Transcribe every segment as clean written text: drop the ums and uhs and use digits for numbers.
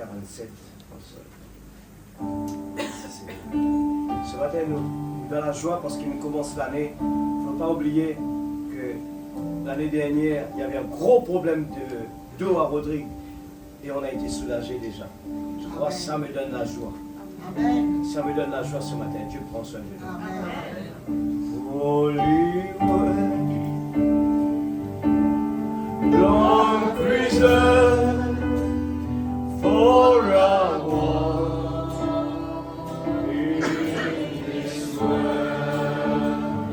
47. Ce matin, nous dans la joie parce qu'il nous commence l'année. Il ne faut pas oublier que l'année dernière, il y avait un gros problème d'eau à Rodrigue et on a été soulagés déjà. Je crois que ça me donne la joie. Amen. Ça me donne la joie ce matin. Dieu prend soin de nous. Holy Word, long preserved for our walk in this world.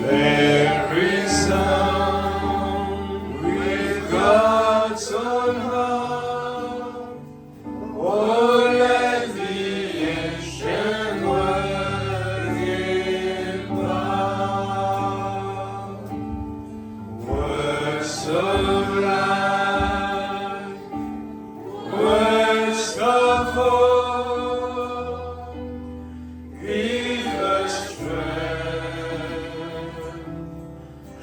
There is some with God's own heart. Oh, let the ancient word impart words of life, words of hope, give us strength,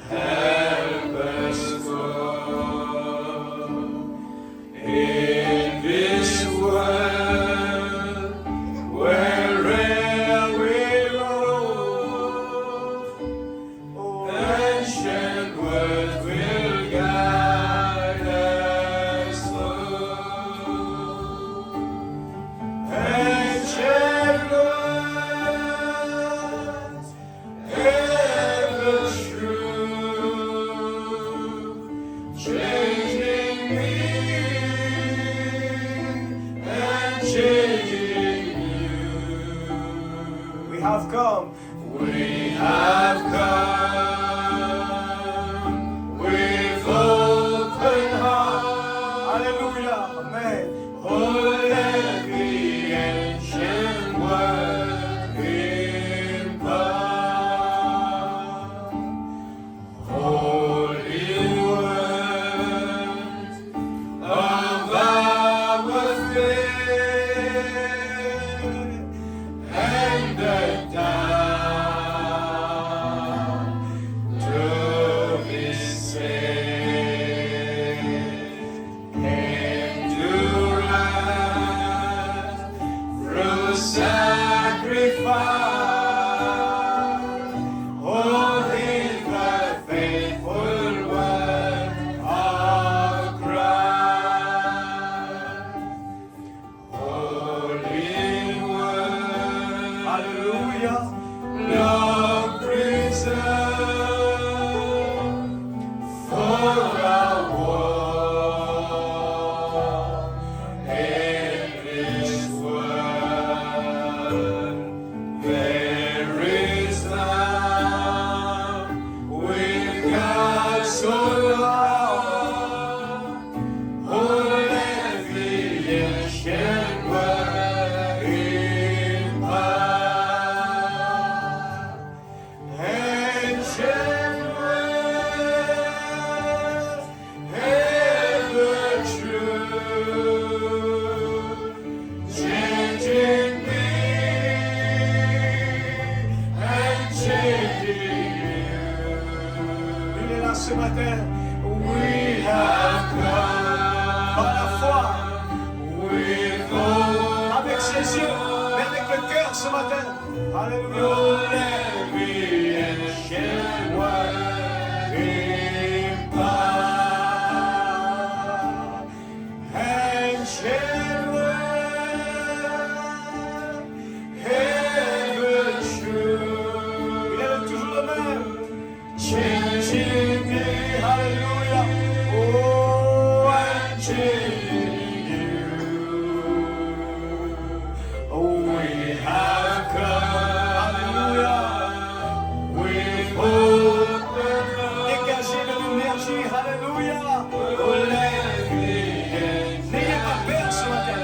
help us grow in this world wherever we roam. Ancient words will guide us through. Ancient words, ever true, changing me and changing you. We have come. We have come with open heart. Hallelujah. Amen. Oh, let the ancient word impart. Holy words of our faith handed down to be saved, endurance through sacrifice. Oh, in the faithful word of Christ. Holy word, hallelujah, long preserved for our walk in this world. There is love with God so long. Oh, let the ancient word impart. Ancient word, ever true, changing me and changing you. Il est là ce matin. We have come par la foi, with hope, avec ses yeux, mais avec le cœur ce matin. Alléluia. Oh, let the ancient word impart. Ancient word, ever true. Il est toujours le même. Changing me, hallelujah. Oh, and changing you. Oh, we have come, hallelujah. With hope and love. Dégagez de l'énergie, hallelujah. Oh, let the n'ayez pas peur ce matin.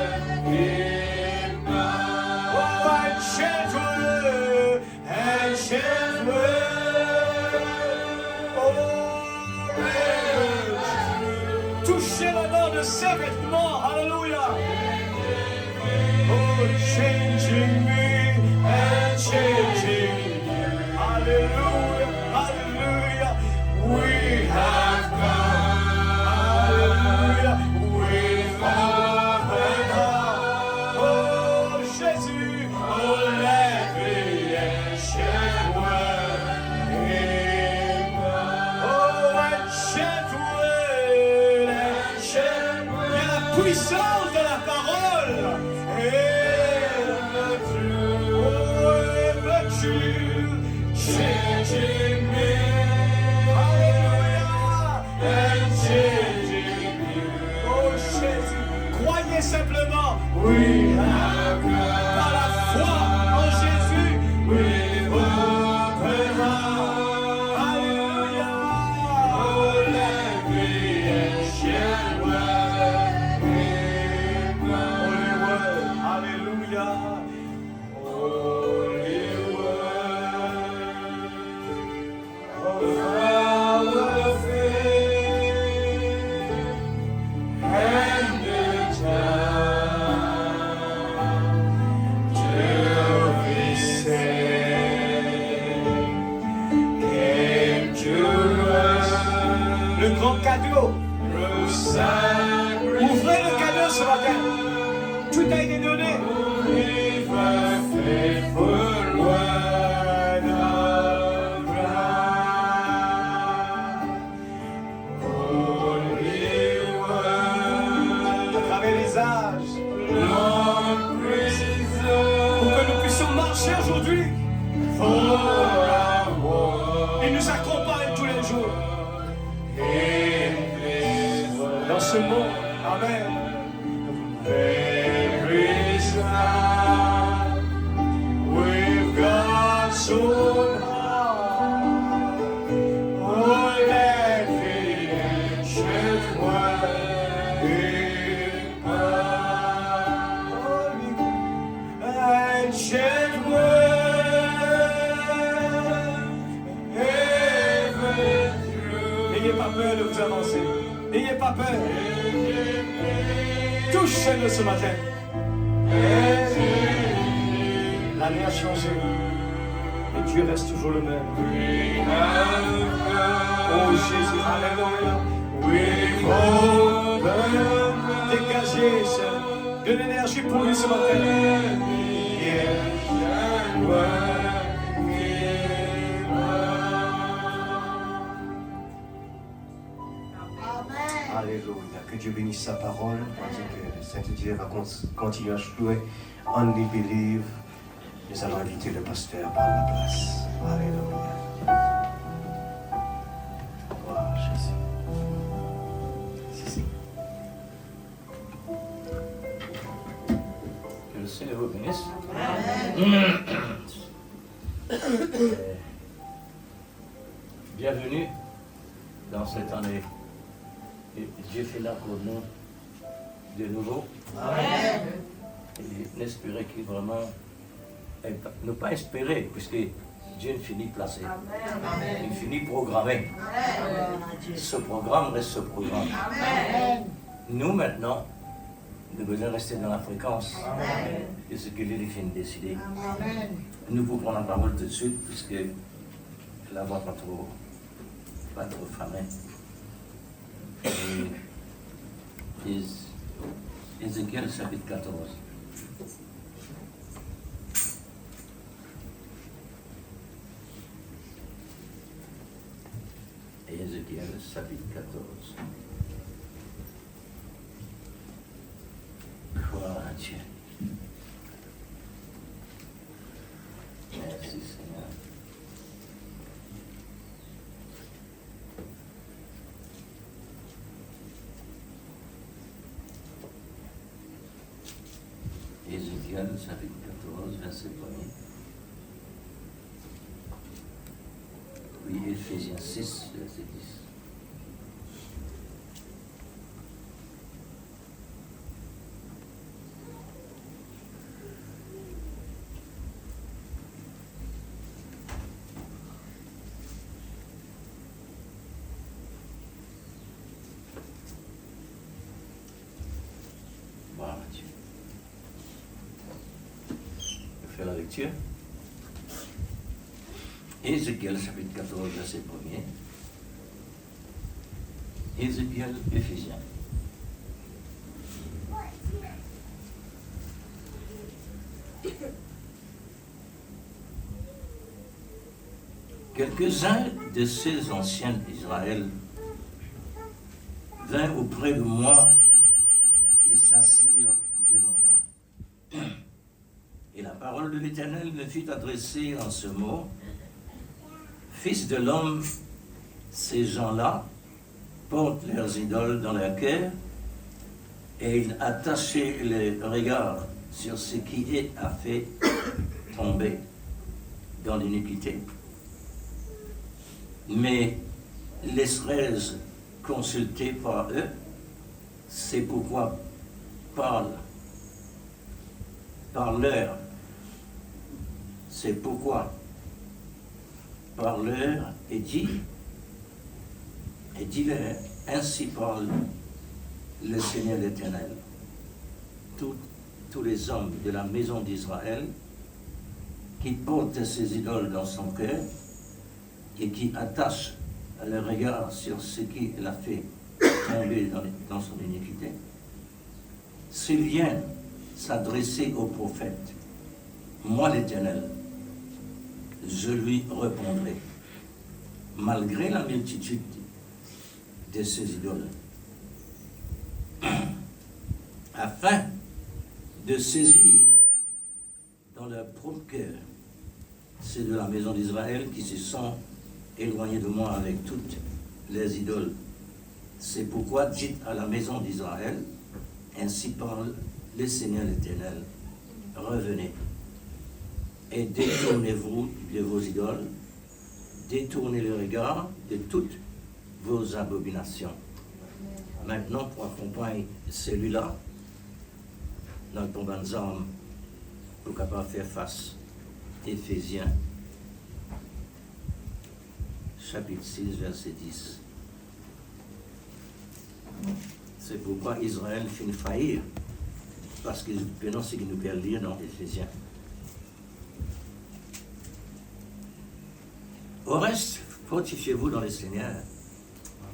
puissance de la parole. Changing me. Alléluia. And changing me. Oh Jésus, croyez simplement. We have God. Par la foi en Jésus. We open up. Alléluia. Oh, let me ancient word. Holy word. Alléluia. Holy word. Of our faith and the time to be saved came to us. Le grand cadeau. Ouvrez le cadeau ce matin. Tout a été donné. Faithful word of God. Holy word. À travers les âges. Long prison. Pour que nous puissions marcher aujourd'hui. For our war. Il nous accompagne tous les jours. In this world. Dans ce monde. Amen. There is life with God's own heart. Oh, let the ancient word be ancient word ever through. N'ayez pas peur de vous avancer. N'ayez pas peur. Touchez-le ce matin. L'année a changé. Et Dieu reste toujours le même. Oh Jésus, alléluia. Dégagez de l'énergie pour lui ce matin. Alléluia. Que Dieu bénisse sa parole. Tandis que Saint-Dieu va continuer à jouer. Only believe. Nous allons inviter le pasteur à prendre la place. Alléluia. Gloire à Jésus. Si. Que le Seigneur vous bénisse. Bienvenue dans cette année. Et Dieu fait là pour nous de nouveau. Amen. Et n'espérer qu'il vraiment, ne pas espérer, puisque Dieu finit placé. Amen. Il finit programmé. Amen. Ce programme reste ce programme. Amen. Nous maintenant, nous devons rester dans la fréquence. Amen. De ce que lui finit de décider. Amen. Nous vous prenons la parole tout de suite, puisque la voix pas trop famée. Ézéchiel chapitre 14. Ézéchiel chapitre 14. Gloire à Dieu. Merci Seigneur. Ézéchiel chapitre 14, verset 1er. Oui, Éphésiens 6, verset 10. Voilà, Dieu. Je fais la lecture. Ézéchiel chapitre 14, verset 1er. Ézéchiel, Éphésiens. Quelques-uns de ces anciens d'Israël vinrent auprès de moi s'assirent devant moi. Et la parole de l'Éternel me fut adressée en ce mot. Fils de l'homme, ces gens-là portent leurs idoles dans leur cœur et ils attachaient les regards sur ce qui a fait tomber dans l'iniquité. Mais laisserai-je consulter par eux? C'est pourquoi parle-leur. C'est pourquoi parle-leur et dis-leur, ainsi parle le Seigneur l'Éternel. Tous les hommes de la maison d'Israël qui portent ses idoles dans son cœur et qui attachent le regard sur ce qui l'a fait tomber dans son iniquité, s'ils viennent s'adresser au prophète, moi l'Éternel, je lui répondrai, malgré la multitude de ses idoles, afin de saisir dans leur propre cœur ceux de la maison d'Israël qui se sont éloignés de moi avec toutes les idoles. C'est pourquoi dites à la maison d'Israël, ainsi parle le Seigneur l'Éternel, revenez et détournez-vous de vos idoles, détournez le regard de toutes vos abominations. Maintenant, pour accompagner celui-là, dans le tombant des armes, pour capable faire face, Éphésiens, chapitre 6, verset 10. C'est pourquoi Israël finit faillir, parce que maintenant c'est qu'il nous peut lire dans Éphésiens. Au reste, fortifiez-vous dans le Seigneur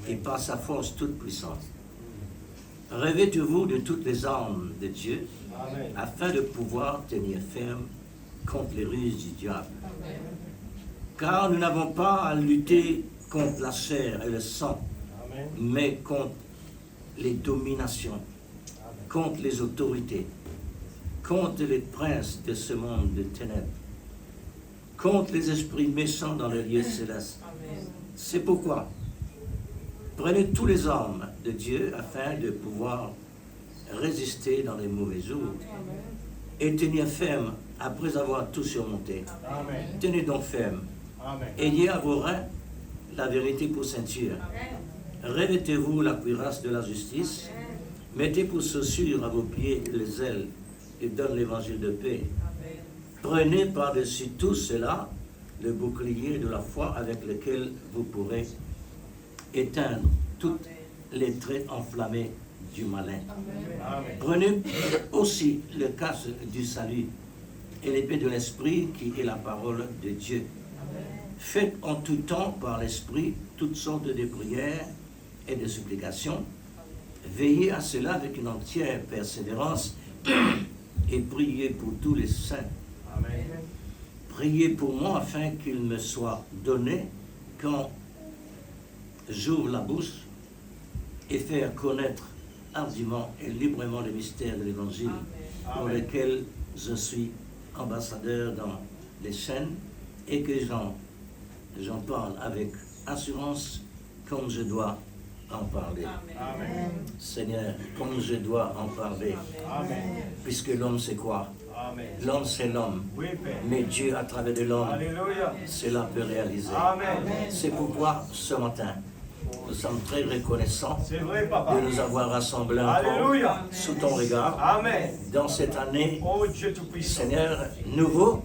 et par sa force toute puissante. Revêtez-vous de toutes les armes de Dieu, Amen, afin de pouvoir tenir ferme contre les ruses du diable. Amen. Car nous n'avons pas à lutter contre la chair et le sang, Amen, mais contre les dominations, Amen, contre les autorités, contre les princes de ce monde de ténèbres, contre les esprits méchants dans les lieux célestes. Amen. C'est pourquoi prenez tous les armes de Dieu afin de pouvoir résister dans les mauvais jours. Amen. Et tenir ferme après avoir tout surmonté. Amen. Tenez donc ferme. Amen. Ayez à vos reins la vérité pour ceinture. Amen. Revêtez-vous la cuirasse de la justice. Amen. Mettez pour chaussures à vos pieds les ailes et donne l'évangile de paix. Amen. Prenez par-dessus tout cela le bouclier de la foi avec lequel vous pourrez éteindre toutes les traits enflammés du malin. Amen. Prenez aussi le casque du salut et l'épée de l'esprit qui est la parole de Dieu. Amen. Faites en tout temps par l'esprit toutes sortes de prières et de supplications. Veillez à cela avec une entière persévérance et priez pour tous les saints. Amen. Priez pour moi afin qu'il me soit donné quand j'ouvre la bouche et faire connaître hardiment et librement le mystère de l'Évangile, pour lequel je suis ambassadeur dans les chaînes et que j'en parle avec assurance comme je dois en parler. Amen. Seigneur, comme je dois en parler. Amen. Puisque l'homme c'est quoi? Amen. L'homme c'est l'homme, oui, mais Dieu à travers de l'homme, cela peut réaliser. Amen. C'est pourquoi ce matin, nous sommes très reconnaissants de nous avoir rassemblés encore sous ton regard. Amen. Dans cette année, oh, Dieu Seigneur, nouveau,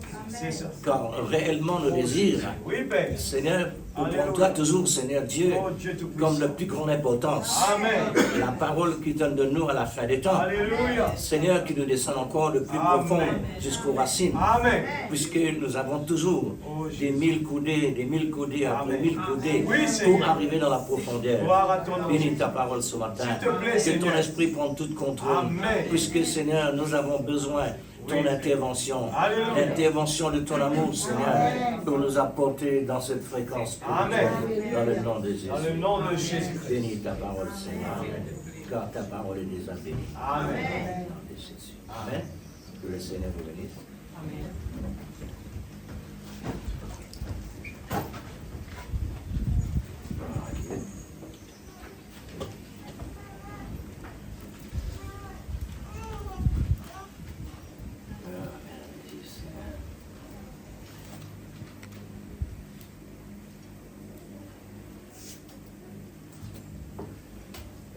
car réellement nos désirs, oui, Seigneur, nous prenons toi toujours, Seigneur Dieu, oh, comme la plus grande importance. Amen. La parole qui donne de nous à la fin des temps. Alléluia. Seigneur, qui nous descend encore le plus profond jusqu'aux racines. Amen. Puisque nous avons toujours des 1000 coudées après 1000 coudées, oui, pour arriver dans la profondeur. Bénis ta parole ce matin. Que ton esprit prenne tout contrôle. Amen. Puisque, Seigneur, nous avons besoin de ton intervention, l'intervention de ton amour, Seigneur, pour nous apporter dans cette fréquence. Amen. Dans le nom de Jésus. Dans le nom de Jésus. Bénis ta parole, Seigneur. car ta parole est déjà bénie. Amen. Au nom de Jésus. Amen. Que le Seigneur vous bénisse. Amen.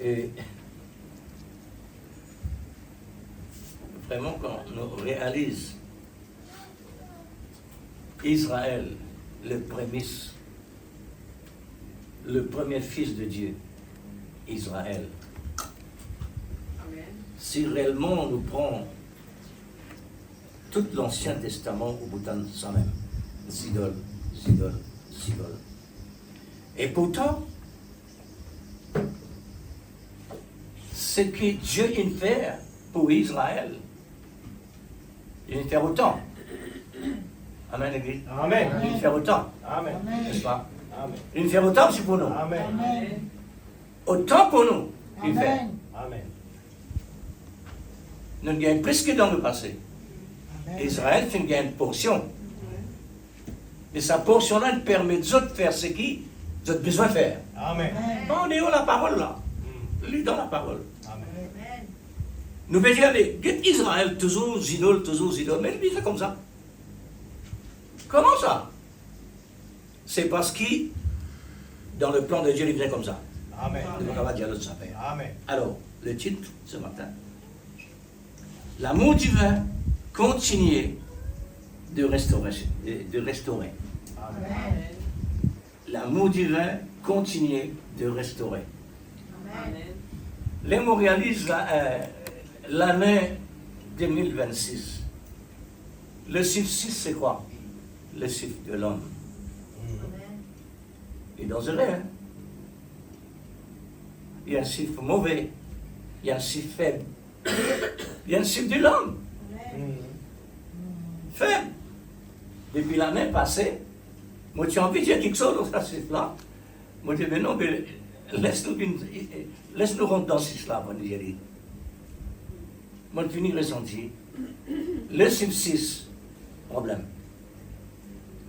Et vraiment, quand on réalise Israël, le prémisse, le premier fils de Dieu, Israël, Amen. si réellement on nous prend tout l'Ancien Testament au bout de ça même, idoles, idoles, idoles. Et pourtant, ce que Dieu vient faire pour Israël, il vient faire autant. Amen, l'Église. Amen. Il vient faire autant, Amen. n'est-ce pas? Amen. Il vient faire autant aussi pour nous. Amen. Autant pour nous, il fait. Amen. Nous gagnons plus que dans le passé. Israël fait une portion. Et sa portion-là nous permet aux autres de faire ce qu'ils ont besoin de faire. Amen. Bon, on est où la parole là? Lis dans la parole. Amen. Nous pouvons dire, mais Israël, toujours idole, mais il fait comme ça. Comment ça? C'est parce qu'il, dans le plan de Dieu, il vient comme ça. Amen. Nous ne pouvons pas dire l'autre ça fait. Amen. Alors, le titre ce matin, l'amour divin continue de restaurer. Amen. L'amour divin continue de restaurer. Amen. Les mots réalisent l'année 2026. Le chiffre 6, c'est quoi? Le chiffre de l'homme. Il est dangereux, hein? Il y a un chiffre mauvais, il y a un chiffre faible, il y a un chiffre de l'homme. Faible. Depuis l'année passée, moi j'ai envie de dire quelque chose dans ce chiffre-là. Moi je dis, mais non, mais laisse-nous rentrer dans ce chiffre-là, moi je dis. Moi je finis ressenti. Le chiffre 6, problème.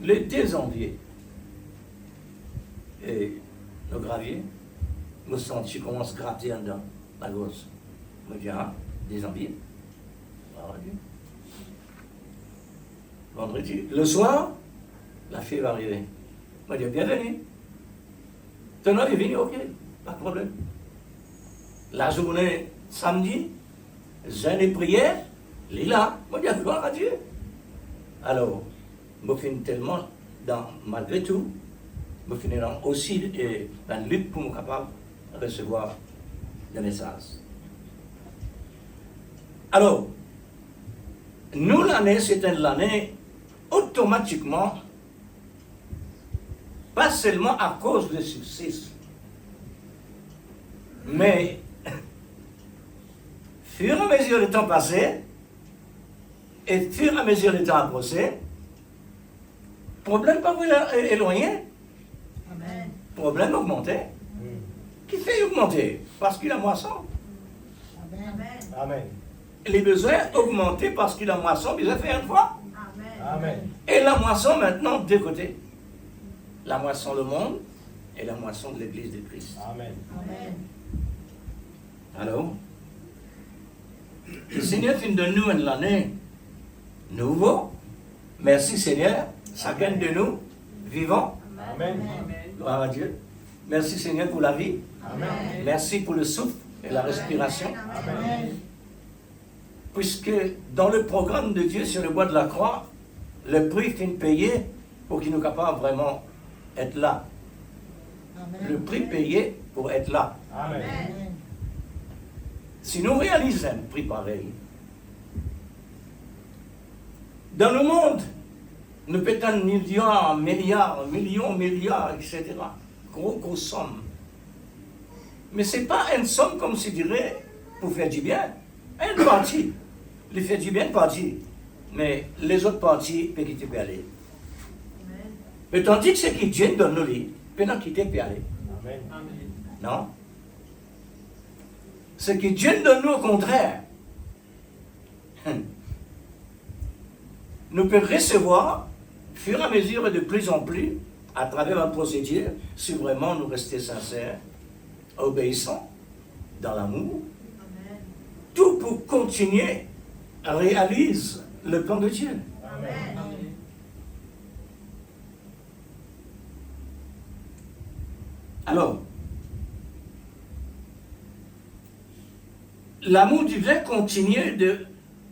Le 2 janvier, et le gravier, me senti commence à gratter en dedans, la gauche. Je me dis, ah, 2 janvier. Vendredi. Le soir, la fille va arriver. Je me dis, bienvenue. Ton homme est venu, ok, pas de problème. La journée, samedi, jeûne et prière, il est là. Je me dis, gloire à Dieu. Alors, je finis tellement, malgré tout, je finis aussi dans la lutte pour être capable de recevoir des messages. Alors, nous, l'année, c'est une année automatiquement, pas seulement à cause du succès, mais, fur et à mesure le temps passé, et fur et à mesure le temps approché, problème pas éloigné, problème augmenté. Qui fait augmenter? Parce qu'il a moisson. Amen. Les besoins augmentés parce qu'il a moisson, il a fait une fois. Amen. Et la moisson maintenant, deux côtés. La moisson le monde et la moisson de l'Église de Christ. Amen. Alors, le Seigneur finit de nous une année nouveau. Merci Seigneur, chacun de nous vivant. Amen. Gloire à Dieu. Merci Seigneur pour la vie. Amen. Merci pour le souffle et la respiration. Amen. Puisque dans le programme de Dieu sur le bois de la croix, le prix est payé pour qu'il nous capable vraiment être là. Le prix payé pour être là. Amen. Si nous réalisons un prix pareil, dans le monde, nous pétons milliards, millions, milliards, etc. Gros sommes. Mais ce n'est pas une somme comme je dirais pour faire du bien. Une partie, il fait du bien, une partie. Mais les autres parties, peuvent quitter pour aller. Mais tandis que ce qui Dieu donne nous, peut nous quitter pour aller. Amen. Non? C'est que Dieu donne nous au contraire. Nous pouvons recevoir, au fur et à mesure et de plus en plus, à travers un procédure, si vraiment nous restons sincères, obéissants, dans l'amour, tout pour continuer à réaliser le plan de Dieu. Amen. Alors, l'amour divin continue de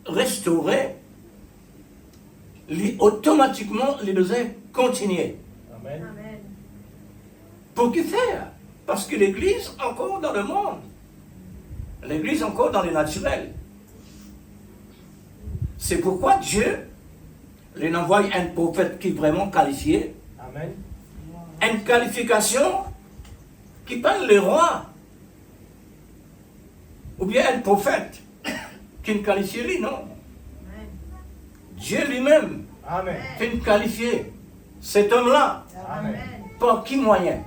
restaurer, automatiquement, les besoins continuent. Amen. Pour que faire? Parce que l'Église, encore dans le monde, l'Église encore dans le naturel. C'est pourquoi Dieu lui envoie un prophète qui est vraiment qualifié, Amen. une qualification qui parle le roi, ou bien un prophète qui ne qualifie lui, non. Dieu lui-même Amen. fait qualifier cet homme-là. Amen. Par qui moyen?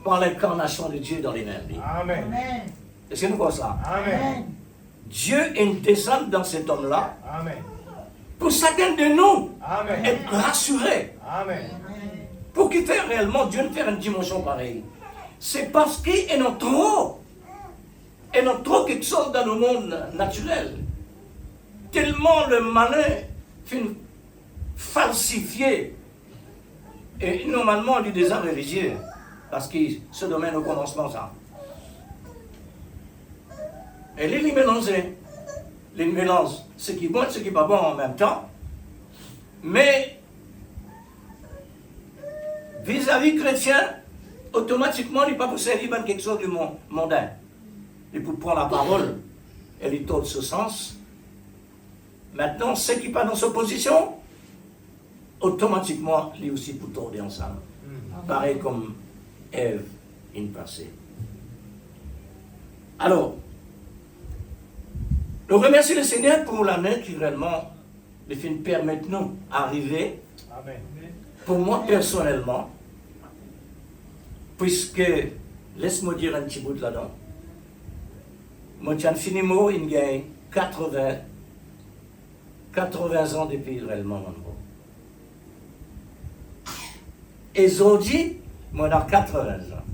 Par l'incarnation de Dieu dans les mêmes vies. Amen. Est-ce que nous croyons ça? Amen. Dieu est descendu dans cet homme-là Amen. pour chacun de nous Amen. être rassuré. Amen. Pour qu'il fasse réellement Dieu ne faire une dimension pareille. C'est parce qu'il y en a trop. Il y en a trop quelque chose dans le monde naturel. Tellement le malin fait falsifier. Et normalement, du désert religieux. Parce que ce domaine au commencement, ça. Et les mélanger. Les mélange ce qui est bon et ce qui n'est pas bon en même temps. Mais vis-à-vis chrétien, automatiquement, il n'est pas pour servir quelque chose du mondain. Il peut prendre la parole et lui tord ce sens. Maintenant, ce qui n'est pas dans sa position, automatiquement, lui aussi peut tordre ensemble. Pareil comme Ève, une passée. Alors, nous remercions le Seigneur pour l'année qui réellement nous permet de nous arriver. Amen. Pour moi personnellement, puisque, laisse-moi dire un petit bout de là-dedans, moi j'ai fini moi, il y a 80 ans depuis réellement mon mot. Et aujourd'hui, moi j'ai 80 ans.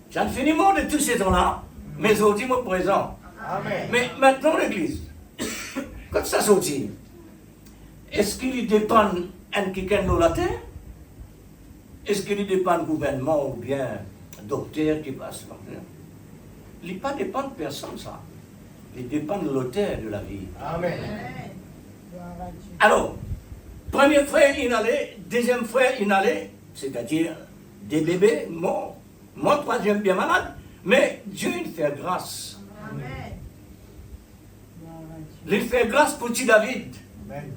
J'ai fini moi de tous ces temps-là, mais aujourd'hui, moi présent. Amen. Mais maintenant, l'Église, quand ça sortit, est-ce qu'il dépend de quelqu'un de la terre? Est-ce qu'il dépend du gouvernement ou bien docteur qui passe par là? Il ne dépend pas de personne, ça. Il dépend de l'auteur de la vie. Amen. Alors, premier frère, il allait, deuxième frère, il allait, c'est-à-dire des bébés morts. Moi, troisième, bien malade. Mais Dieu, il fait grâce. Il fait grâce pour petit David. Amen.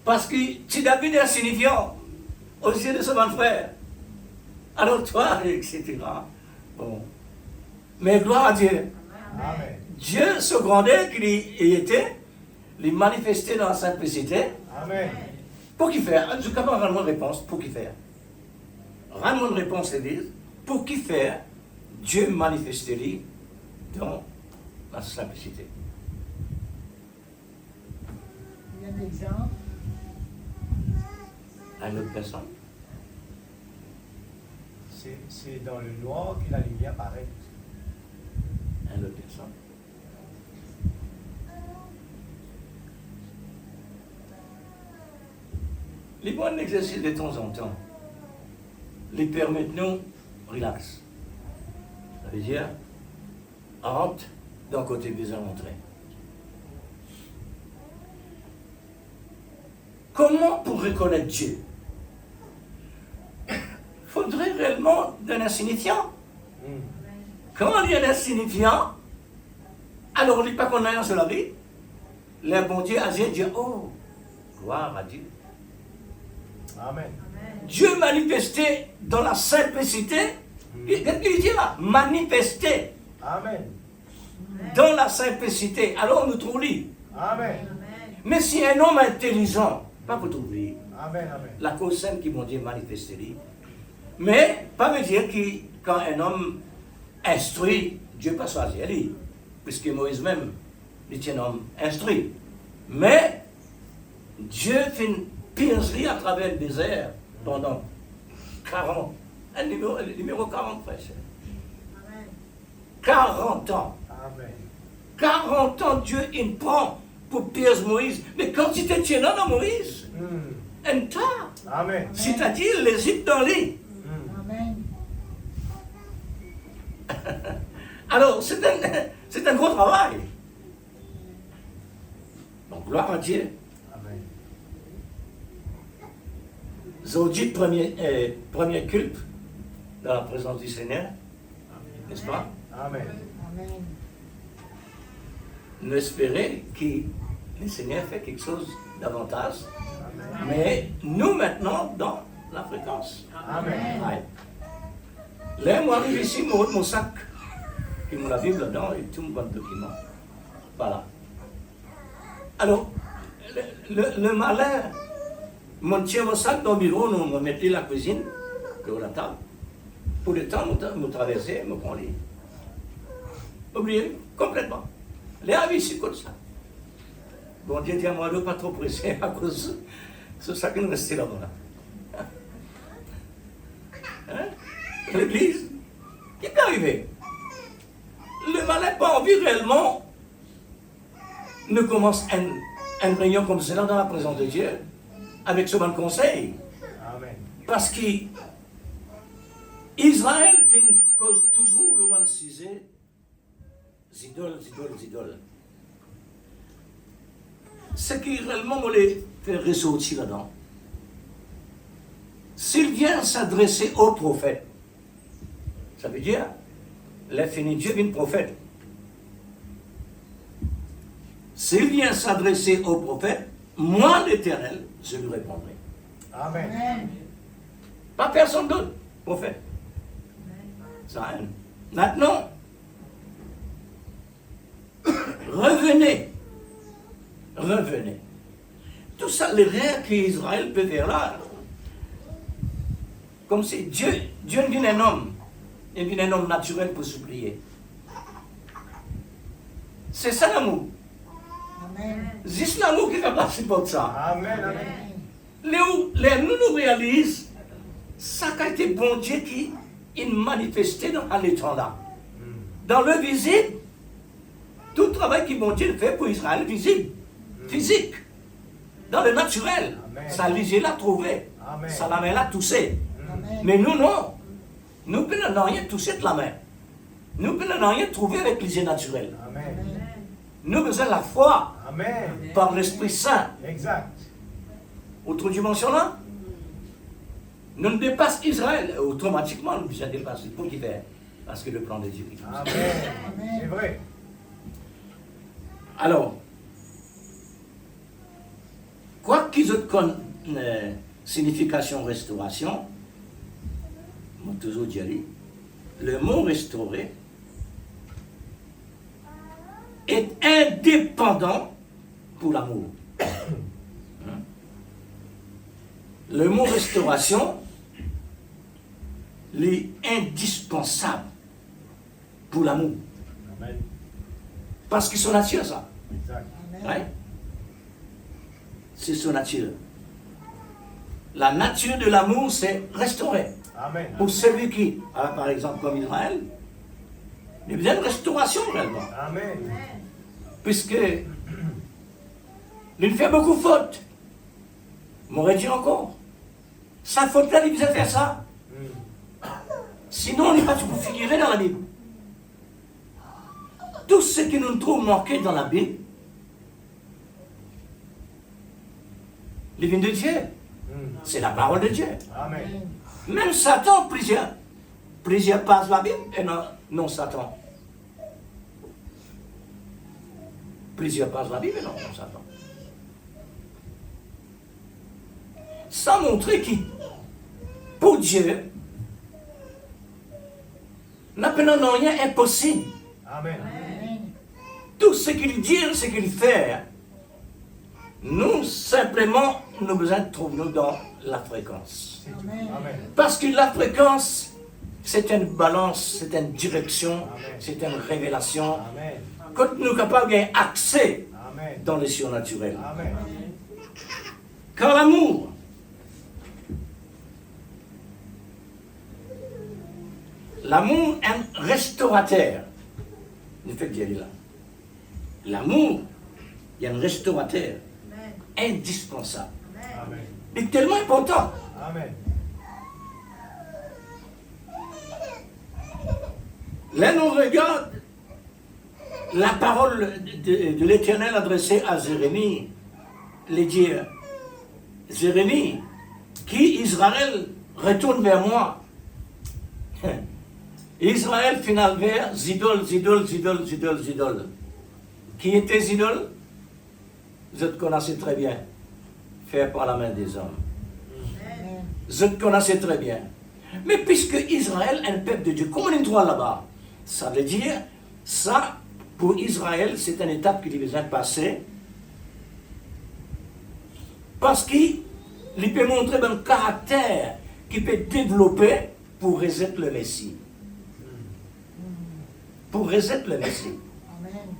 Parce que petit David est insignifiant aux yeux de son grand frère. Alors toi, etc. Bon. Mais gloire à Dieu. Amen. Dieu, ce grandeur qu'il était, les manifesté dans la simplicité. Amen. Pour qui faire? Je vais rendre une réponse. Pour qui faire? Rendre une réponse, Église. Pour qui faire? Dieu manifesté dans la simplicité. Il y a un exemple. À une autre personne. C'est dans le noir que la lumière paraît. À une autre personne. Les bons exercices de temps en temps les permettent nous relax. Ça veut dire rentre d'un côté bien rentré. Comment pour reconnaître Dieu? Faudrait réellement d'un insignifiant. Quand il y a un insignifiant, alors on ne dit pas qu'on a rien sur la vie. Le bon Dieu agit et dit oh, gloire à Dieu. Amen. Dieu manifesté dans la simplicité. Qu'est-ce qu'il dit là? Manifesté Amen. dans la simplicité. Alors on nous trouve lui. Amen. Mais si un homme intelligent, pas pour trouver Amen. Amen. la cause simple qui m'ont dit manifester lui. Mais pas veut dire qu'il quand un homme instruit, Dieu pas choisi lui, puisque Moïse même était un homme instruit. Mais Dieu fait une pionnerie à travers le désert pendant 40, le numéro 40, frère. 40 ans. Amen. 40 ans, Dieu il prend pour piercer Moïse. Mais quand il était dans Moïse, un tas. Amen. C'est-à-dire l'Égypte dans l'île. Amen. Alors, c'est un gros travail. Donc, gloire à Dieu. Amen. Aujourd'hui, premier culte dans la présence du Seigneur. N'est-ce pas? Amen. Amen. Nous espérons que le Seigneur fait quelque chose davantage. Amen. Mais nous, maintenant, dans la fréquence. Amen. Ouais. Là, moi, j'arrive ici, mon sac, qui m'a la Bible dedans et tout mon bon document. Voilà. Alors, le malin, mon tient mon sac dans le bureau, nous me mettait la cuisine, sur la table. Pour le temps, me traverser, me prendre. Oublié complètement. Les avis ici comme ça. Bon Dieu dit à moi de ne pas trop presser à cause de ça qui nous restait là-bas. Hein? L'église, qu'est-ce qui est arrivé? Le malin n'a pas envie réellement ne commence une réunion comme cela dans la présence de Dieu, avec ce bon conseil. Amen. Parce qu'Israël cause toujours le bon sujet, idoles. Ce qui réellement me les fait ressortir là-dedans, s'il vient s'adresser au prophète, ça veut dire, l'infini Dieu vient prophète. S'il vient s'adresser au prophète, moi l'Éternel, je lui répondrai. Amen. Amen. Pas personne d'autre, prophète. Ça, hein. Maintenant, revenez. Tout ça, les rêves qu'Israël peut faire là, comme si Dieu devient un homme, il devient un homme naturel pour supplier. C'est ça l'amour. Amen. C'est l'amour qui fait passer pour ça. Amen. Amen. Les nous réalisent, ça a été bon Dieu qui il manifestait dans l'étang là. Dans le visible, tout le travail que bon Dieu fait pour Israël, visible, physique. Dans le naturel, Amen. ça lisait l'a trouvé, Amen. ça la main l'a touché. Amen. Mais nous non. Nous ne pouvons rien toucher de la main. Nous ne pouvons rien trouver avec les yeux naturels. Amen. Nous avons besoin de la foi Amen. par l'Esprit Saint. Exact. Autre dimension là, nous ne dépassons Israël. Automatiquement, nous devons dépasser. Pour qui faire? Parce que le plan de Dieu est comme ça. Amen. C'est vrai. Alors, quoi qu'ils aient comme signification restauration, moi toujours dit, le mot restaurer est indépendant pour l'amour. Hein? Le mot restauration est indispensable pour l'amour. Amen. Parce que son nature, ça. Exact. Amen. Ouais. C'est son nature. La nature de l'amour, c'est restaurer. Amen. Pour celui qui, par exemple, comme Israël, il y a besoin de restauration réellement. Amen. Puisque il fait beaucoup de fautes. M'aurait dit encore. Sa faute-là, il faisait faire ça. Sinon, on n'est pas tout figuré dans la Bible. Tout ce que nous trouvons manqué dans la Bible, les vignes de Dieu, c'est la parole de Dieu. Amen. Même Satan, plusieurs passent la Bible, et non Satan. Plusieurs passent la Bible, et non Satan. Ça montre que, pour Dieu, n'a pas rien impossible. Amen. Amen. Tout ce qu'il dit, ce qu'il fait, nous, simplement, nous besoin de trouver dans la fréquence. C'est tout. Amen. Amen. Parce que la fréquence c'est une balance, c'est une direction, Amen. c'est une révélation. Amen. Quand nous sommes capables d'avoir accès Amen. dans le surnaturel. Amen. Car l'amour, l'amour est un restaurateur. Ne faites dire là. L'amour est un restaurateur indispensable. Amen. Il est tellement important. Amen. Là, nous regarde la parole de l'Éternel adressée à Jérémie. Les dire, Jérémie, qui Israël retourne vers moi. Israël final vers idoles. Qui étaient ces idoles? Vous connaissez très bien. Fait par la main des hommes. Vous connaissez très bien. Mais puisque Israël est un peuple de Dieu, comme on est droit là-bas, ça veut dire, ça, pour Israël, c'est une étape qu'il besoin de passer. Parce qu'il peut montrer un caractère qu'il peut développer pour rejeter le Messie. Pour rejeter le Messie. Amen.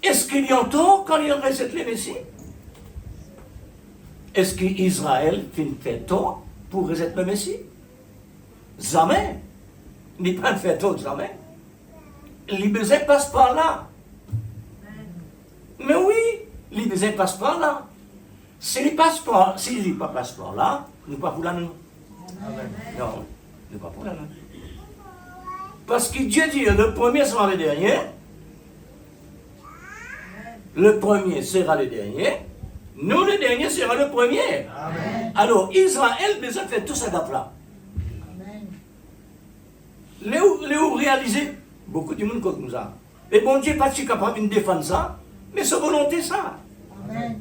Est-ce qu'il y a tort quand il rejette le Messie? Est-ce qu'Israël fait tort pour rejeter le Messie? Jamais. Il n'a pas fait tort, jamais. Les besoins passent par là. Mais oui, les besoins passent par là. S'il ne passe pas par là, nous ne pas pour là, nous. Amen. Non, nous ne pas pour là, non. Parce que Dieu dit, le premier sera le dernier. Le premier sera le dernier. Nous, le dernier sera le premier. Amen. Alors, Israël besoin de faire tout ça là. Amen. Léo réaliser, beaucoup de monde comme nous a. Et bon Dieu n'est pas capable de défendre ça, mais sa volonté ça. Amen.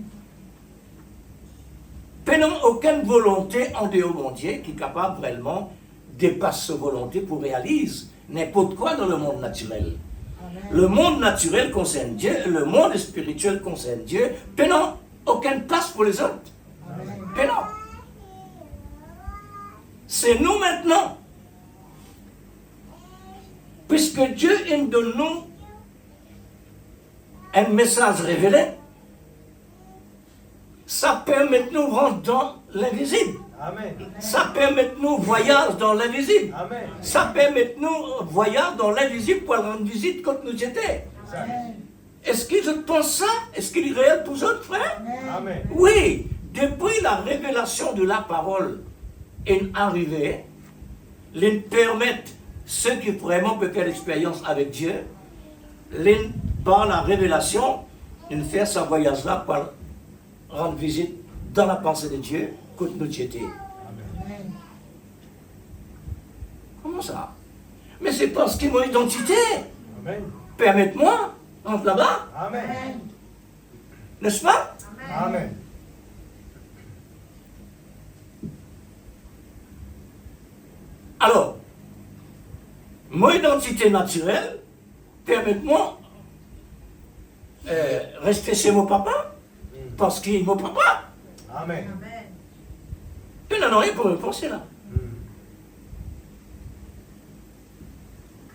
Penons aucune volonté en dehors de mon Dieu qui est capable réellement de dépasser sa volonté pour réaliser n'importe quoi dans le monde naturel. Amen. Le monde naturel concerne Dieu, le monde spirituel concerne Dieu. Penons aucune place pour les autres. Amen. Penons. C'est nous maintenant. Puisque Dieu nous donne nous un message révélé, ça permet de nous rentrer dans l'invisible. Amen. Ça permet de nous voyager dans l'invisible. Amen. Ça permet de nous voyager dans l'invisible pour rendre visite quand nous étions. Amen. Est-ce qu'ils pensent ça? Est-ce qu'il est réel pour eux, frère? Amen. Oui, depuis la révélation de la parole est arrivée, ils permettent ceux qui vraiment peuvent faire l'expérience avec Dieu, par la révélation, de faire ce voyage-là pour rendre visite dans la pensée de Dieu quand nous étions. Amen. Comment ça? Mais c'est parce qu'ils m'ont identité. Amen. Permettez-moi, entre là-bas, Amen. Amen. n'est-ce pas? Amen. Alors, mon identité naturelle, permettez-moi rester chez mon papa, parce qu'il est mon papa. Amen. Il n'en a rien pour me penser là.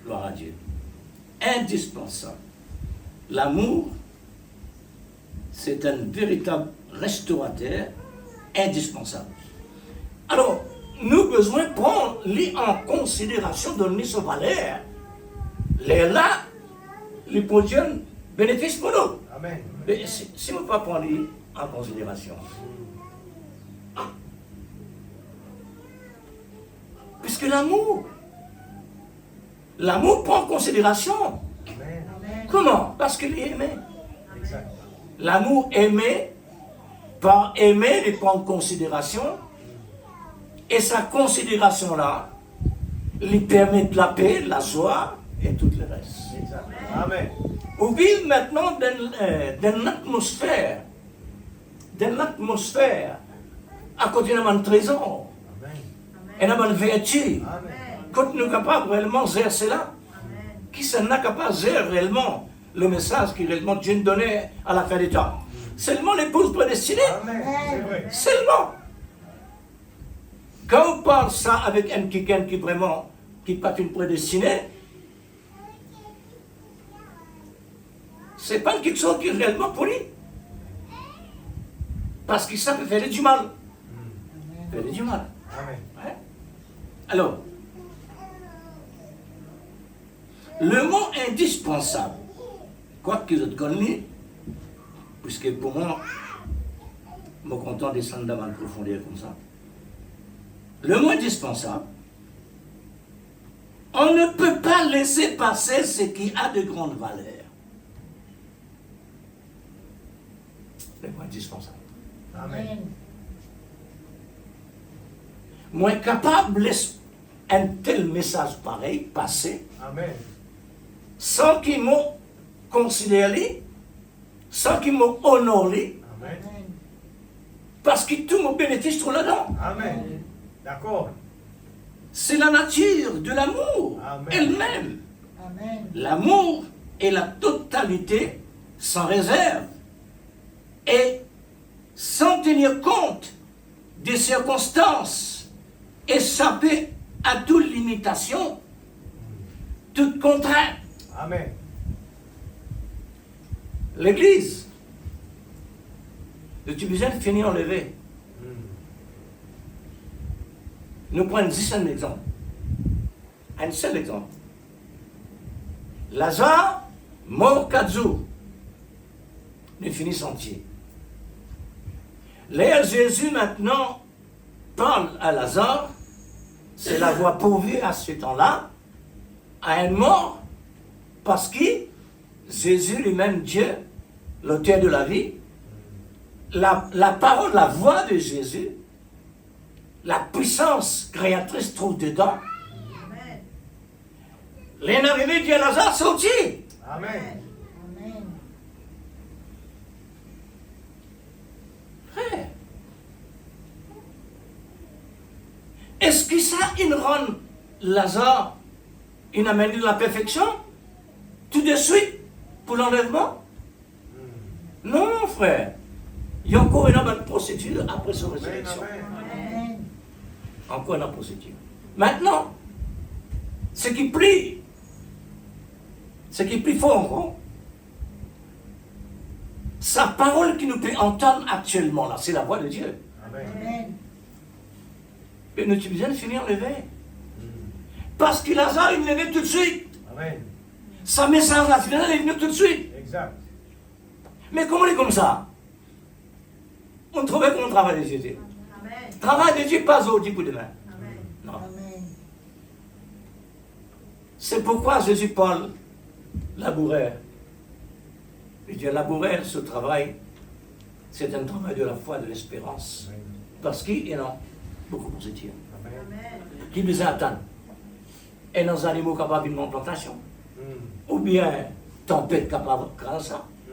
Gloire à Dieu. Indispensable. L'amour, c'est un véritable restaurateur indispensable. Alors, nous avons besoin de prendre en considération, donner sa valeur. Les là, les produits bénéfice pour nous. Amen. Mais si on ne pas prendre en considération, puisque l'amour prend en considération. Amen. Amen. Comment? Parce qu'il est aimé. Exact. L'amour aimé, par aimer, il prend en considération. Et sa considération-là, lui permet de la paix, la joie et tout le reste. Exact. Amen. On vit maintenant dans une atmosphère à côté d'un trésor, Amen. et d'une vertu. Amen. Quand nous sommes capables réellement de gérer cela, qui s'en est capable de gérer réellement le message que réellement Dieu nous donnait à la fin des temps? Seulement l'épouse prédestinée. Amen. C'est vrai. Seulement. quand on parle ça avec un quelqu'un qui vraiment, qui pas une prédestinée, c'est pas quelque chose qui est réellement pour lui. Parce que ça peut faire du mal. Faire du mal. Amen. Ouais. Alors, le mot indispensable, quoi que je te connais, puisque pour moi, je suis content de descendre dans la profondeur comme ça. Le mot indispensable, on ne peut pas laisser passer ce qui a de grandes valeurs. Le mot indispensable. Amen. Moi capable de laisser un tel message pareil passer Amen. sans qu'ils m'ont considéré, sans qu'ils m'ont honoré, Amen. Amen. parce que tout mon bénéfice trouve là-dedans. Amen. D'accord. C'est la nature de l'amour Amen. elle-même. Amen. L'amour est la totalité sans réserve et sans tenir compte des circonstances, échapper à toute limitation, toute contrainte. Amen. L'Église, tu besoin de finir enlevé. Nous prenons juste un exemple. Un seul exemple. Lazare, mort 4 jours. Nous finissons entier. Là, Jésus maintenant parle à Lazare, c'est la voie pourvue à ce temps-là, à un mort, parce que Jésus lui-même, Dieu, l'auteur de la vie, la parole, la voix de Jésus, la puissance créatrice trouve dedans. Amen. L'arrivée de Lazare sorti. Amen. Amen. Frère, est-ce que ça, il rend Lazare, il amène la perfection tout de suite pour l'enlèvement? Non, frère. Il y a encore une autre procédure après son Amen. résurrection. Amen. Encore une procédure. Maintenant, ce qui plie fort encore, sa parole qui nous peut entendre actuellement, là, c'est la voix de Dieu. Amen. Amen. Mais nous sommes bien de finir l'éveil. Parce que Lazare, il est venu tout de suite. Amen. Sa message là, il est venu tout de suite. Exact. Mais comment il est comme ça? On trouvait qu'on travaille de Jésus. Amen. Travail de Dieu, pas aujourd'hui pour demain. Amen. Non. Amen. C'est pourquoi Jésus parle laboureur. Il dit laboureur, ce travail, c'est un travail de la foi, de l'espérance. Amen. Parce qu'il y en a beaucoup pour se dire. Amen. Amen. Qui besoin attendre? Et nos animaux capables d'une plantation. Mm. Ou bien tempête capable de faire ça. Mm.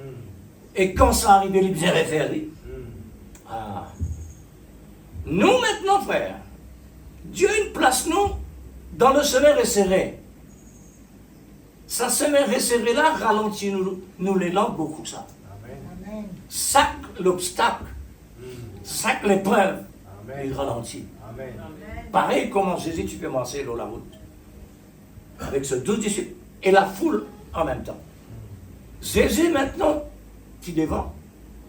Et quand ça arrive, il bien référé. Mm. Ah. Nous maintenant, frère, Dieu une place nous dans le sommet resserré. Ça sommet resserré là ralentit nous les langues beaucoup ça. Amen. Amen. Sac l'obstacle, Mm. sac l'épreuve, il Amen. ralentit. Amen. Amen. Pareil comment Jésus tu peux marcher dans la route. Avec ce 12 disciples et la foule en même temps. Jésus maintenant, qui devant,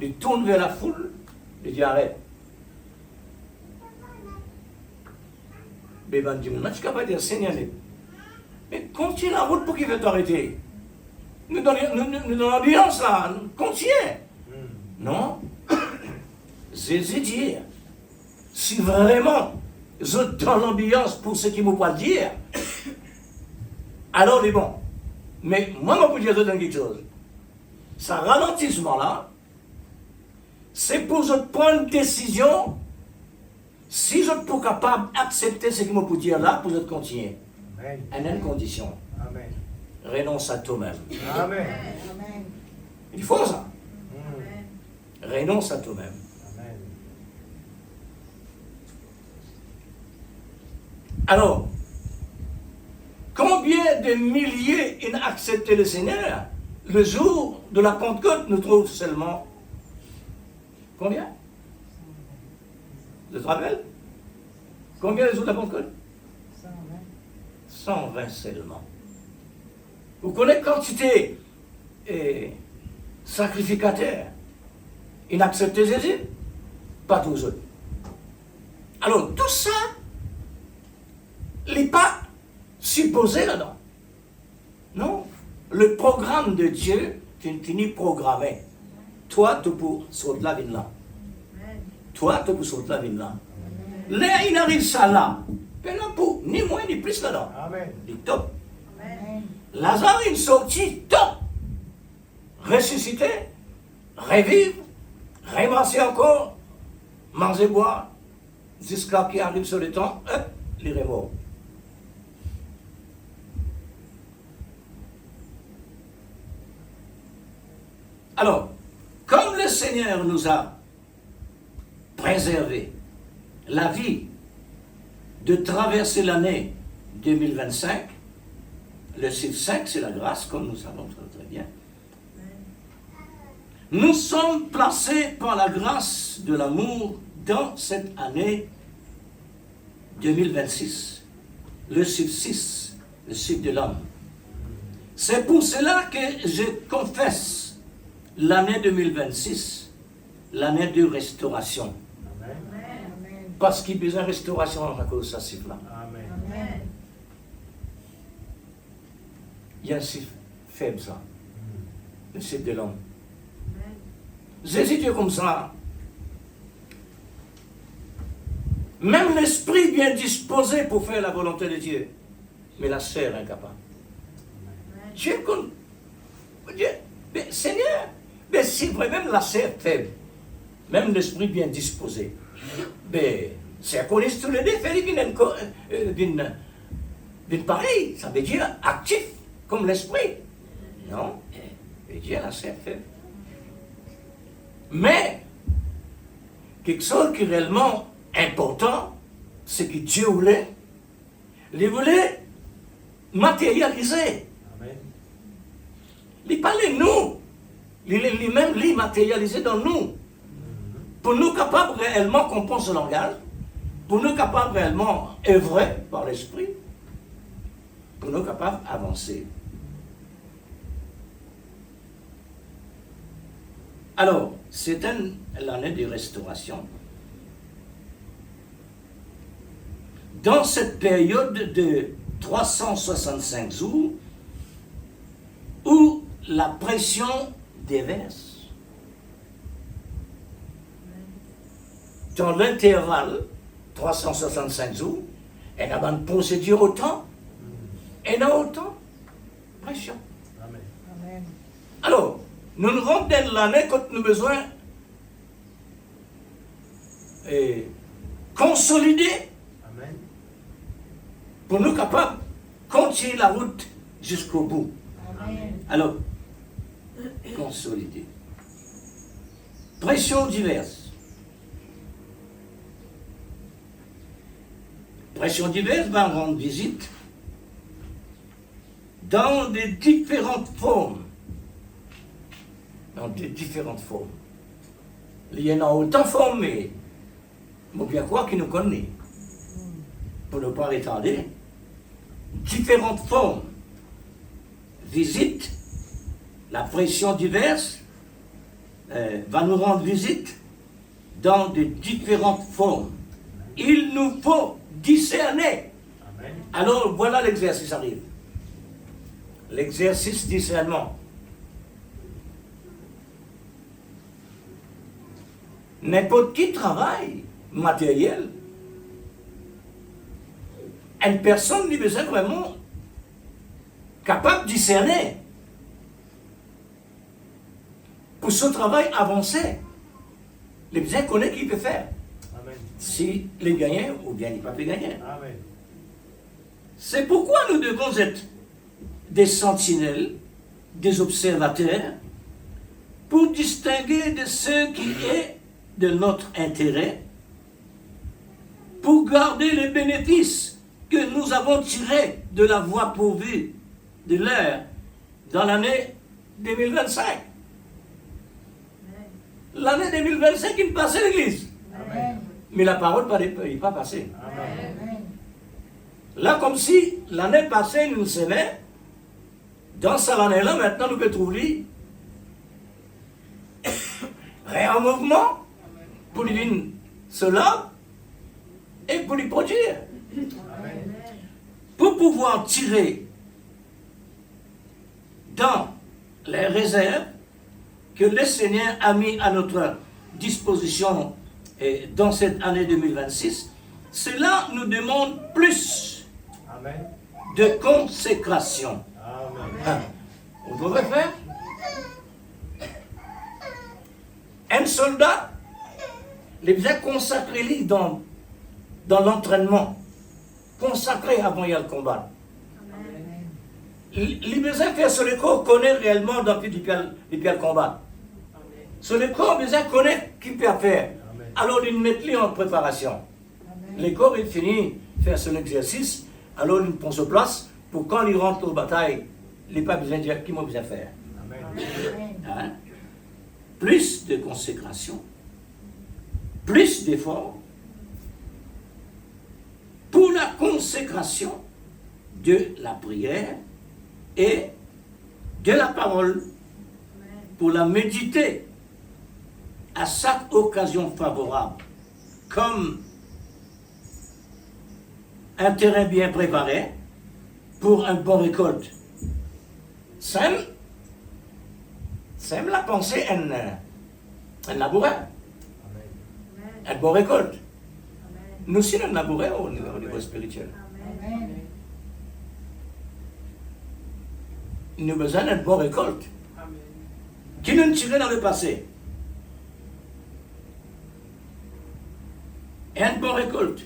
il tourne vers la foule, il dit arrête. Mais ben dit, maintenant tu es capable de dire Seigneur, mais continue la route pour qu'il veut t'arrêter. Nous dans l'ambiance là, continue. Mm. Non. Jésus dit, si vraiment je dans l'ambiance pour ce qu'il me peut dire, alors il est bon. Mais moi, je peux dire quelque chose. Ce ralentissement-là, c'est pour je prendre une décision, si je suis capable d'accepter ce qu'il me peut dire là, pour je continuer. Amen. À une condition, Amen. renonce à toi-même. Amen. Amen. Il faut ça. Mm. Renonce à toi-même. Amen. Alors, combien de milliers ont accepté le Seigneur? Le jour de la Pentecôte, nous trouvons seulement combien? Je te rappelle? Combien les jours de la Pentecôte? 120. 120 seulement. Vous connaissez quantité sacrificateur. Il n'accepte Jésus? Pas tous autres. Alors, tout ça, il n'est pas supposé là-dedans. Non. Le programme de Dieu, tu finis programmé. Toi, tu peux sauter la vie là. Toi, tu peux sauter la vie là. Là, il arrive ça là. Mais là, pour ni moins ni plus là-dedans. Amen. Il est top. Amen. Lazare, il sortit top. Ressuscité, revivre, remarcher encore, manger, boire, jusqu'à qu'il arrive sur le temps, il est mort. Alors, comme le Seigneur nous a préservé la vie de traverser l'année 2025, le chiffre 5, c'est la grâce, comme nous savons très bien. Nous sommes placés par la grâce de l'amour dans cette année 2026, le chiffre 6, le chiffre de l'homme. C'est pour cela que je confesse l'année 2026, l'année de restauration. Amen. Amen. Parce qu'il y a besoin de restauration à cause de ce chiffre-là. Amen. Amen. Il y a un chiffre faible, ça, le chiffre de l'homme. Amen. Jésus Dieu comme ça. Même l'esprit bien disposé pour faire la volonté de Dieu, mais la chair incapable. Dieu comme Dieu, mais Seigneur, mais c'est vrai, même la chair faible, même l'esprit bien disposé, mais c'est à cause tous les deux, d'une pareil, ça veut dire actif, comme l'esprit. Non, et Dieu la chair faible. Mais, quelque chose qui est réellement important, c'est que Dieu voulait, il voulait matérialiser. Amen. Il parlait nous, lui-même, lui matérialiser dans nous. Pour nous capables réellement comprendre ce langage, pour nous capables réellement œuvrer par l'esprit, pour nous capables d'avancer. Alors, c'était l'année de restauration. Dans cette période de 365 jours, où la pression déverse, dans l'intervalle, 365 jours, elle a une procédure autant, elle a autant pression. Amen. Amen. Alors, nous nous rendons dans l'année quand nous avons besoin de consolider Amen. pour nous capables de continuer la route jusqu'au bout. Amen. Alors, consolider. Pressions diverses. Pressions diverses va rendre visite dans des différentes formes. Dans des différentes formes. Il y en a autant formés, mais bien quoi qui nous connaît, pour ne pas retarder, différentes formes. Visite, la pression diverse va nous rendre visite dans de différentes formes. Il nous faut discerner. Amen. Alors voilà l'exercice arrive. L'exercice discernement. N'importe qui travail matériel, une personne n'a besoin vraiment capable de discerner pour ce travail avancé. Les besoins connaît qu'il peut faire. Amen. Si les gagnants ou bien les pas les gagnants. Amen. C'est pourquoi nous devons être des sentinelles, des observateurs, pour distinguer de ce qui est de notre intérêt, pour garder les bénéfices que nous avons tirés de la voie pourvue de l'heure dans l'année 2025. L'année 2025 qui passe à l'église. Amen. mais la parole n'est pas passée. Amen. Amen. Là, comme si l'année passée, nous s'aimait, dans cette année-là, maintenant, nous pouvons trouver un mouvement pour lui dire cela et pour lui produire. Amen. Pour pouvoir tirer dans les réserves que le Seigneur a mis à notre disposition dans cette année 2026, cela nous demande plus Amen. de consécration. Amen. Vous pouvez faire un soldat, il bien consacré dans l'entraînement, consacré avant y aller combattre. Il besoin faire ce corps connaît réellement dans le combat. Ce corps besoin connaît qui peut faire. Amen. Alors il met lui en préparation. Le corps il finit faire son exercice, alors il prend sa place pour quand il rentre aux batailles, il n'a pas besoin de dire qui m'a besoin de faire. Amen. Hein? Plus de consécration, plus d'efforts pour la consécration de la prière et de la parole, pour la méditer à chaque occasion favorable, comme un terrain bien préparé pour une bonne récolte. Sème la pensée un labouret, une bonne récolte. Nous aussi, nous labourons au niveau spirituel. Amen. Nous avons besoin d'une bonne récolte Amen. qui nous tirait dans le passé. Et une bonne récolte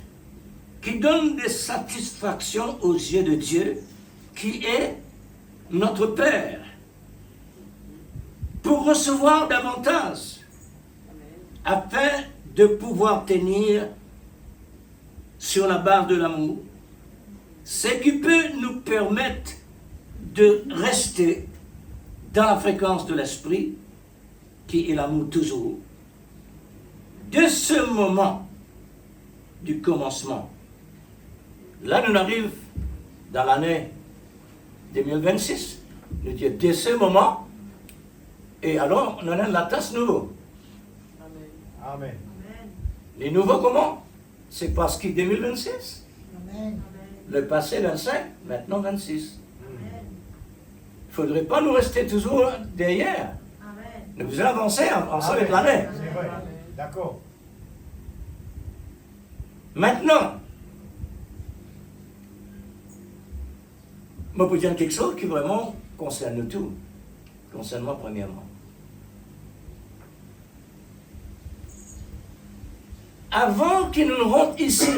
qui donne des satisfactions aux yeux de Dieu, qui est notre Père, pour recevoir davantage, afin de pouvoir tenir sur la base de l'amour, ce qui peut nous permettre de rester dans la fréquence de l'esprit, qui est l'amour toujours, de ce moment du commencement. Là, nous arrivons dans l'année 2026. Nous disons, dès ce moment, et alors, on a la tasse nouveau. Amen. Amen. Les nouveaux comment? C'est parce qu'il est 2026. Amen. Le passé 25, maintenant 26. Mm. Il ne faudrait pas nous rester toujours derrière. Nous devons avancer ensemble avec l'année. C'est vrai. D'accord. Maintenant, je peux dire quelque chose qui vraiment concerne nous tous. Concerne moi premièrement. Avant qu'ils nous rentrent ici,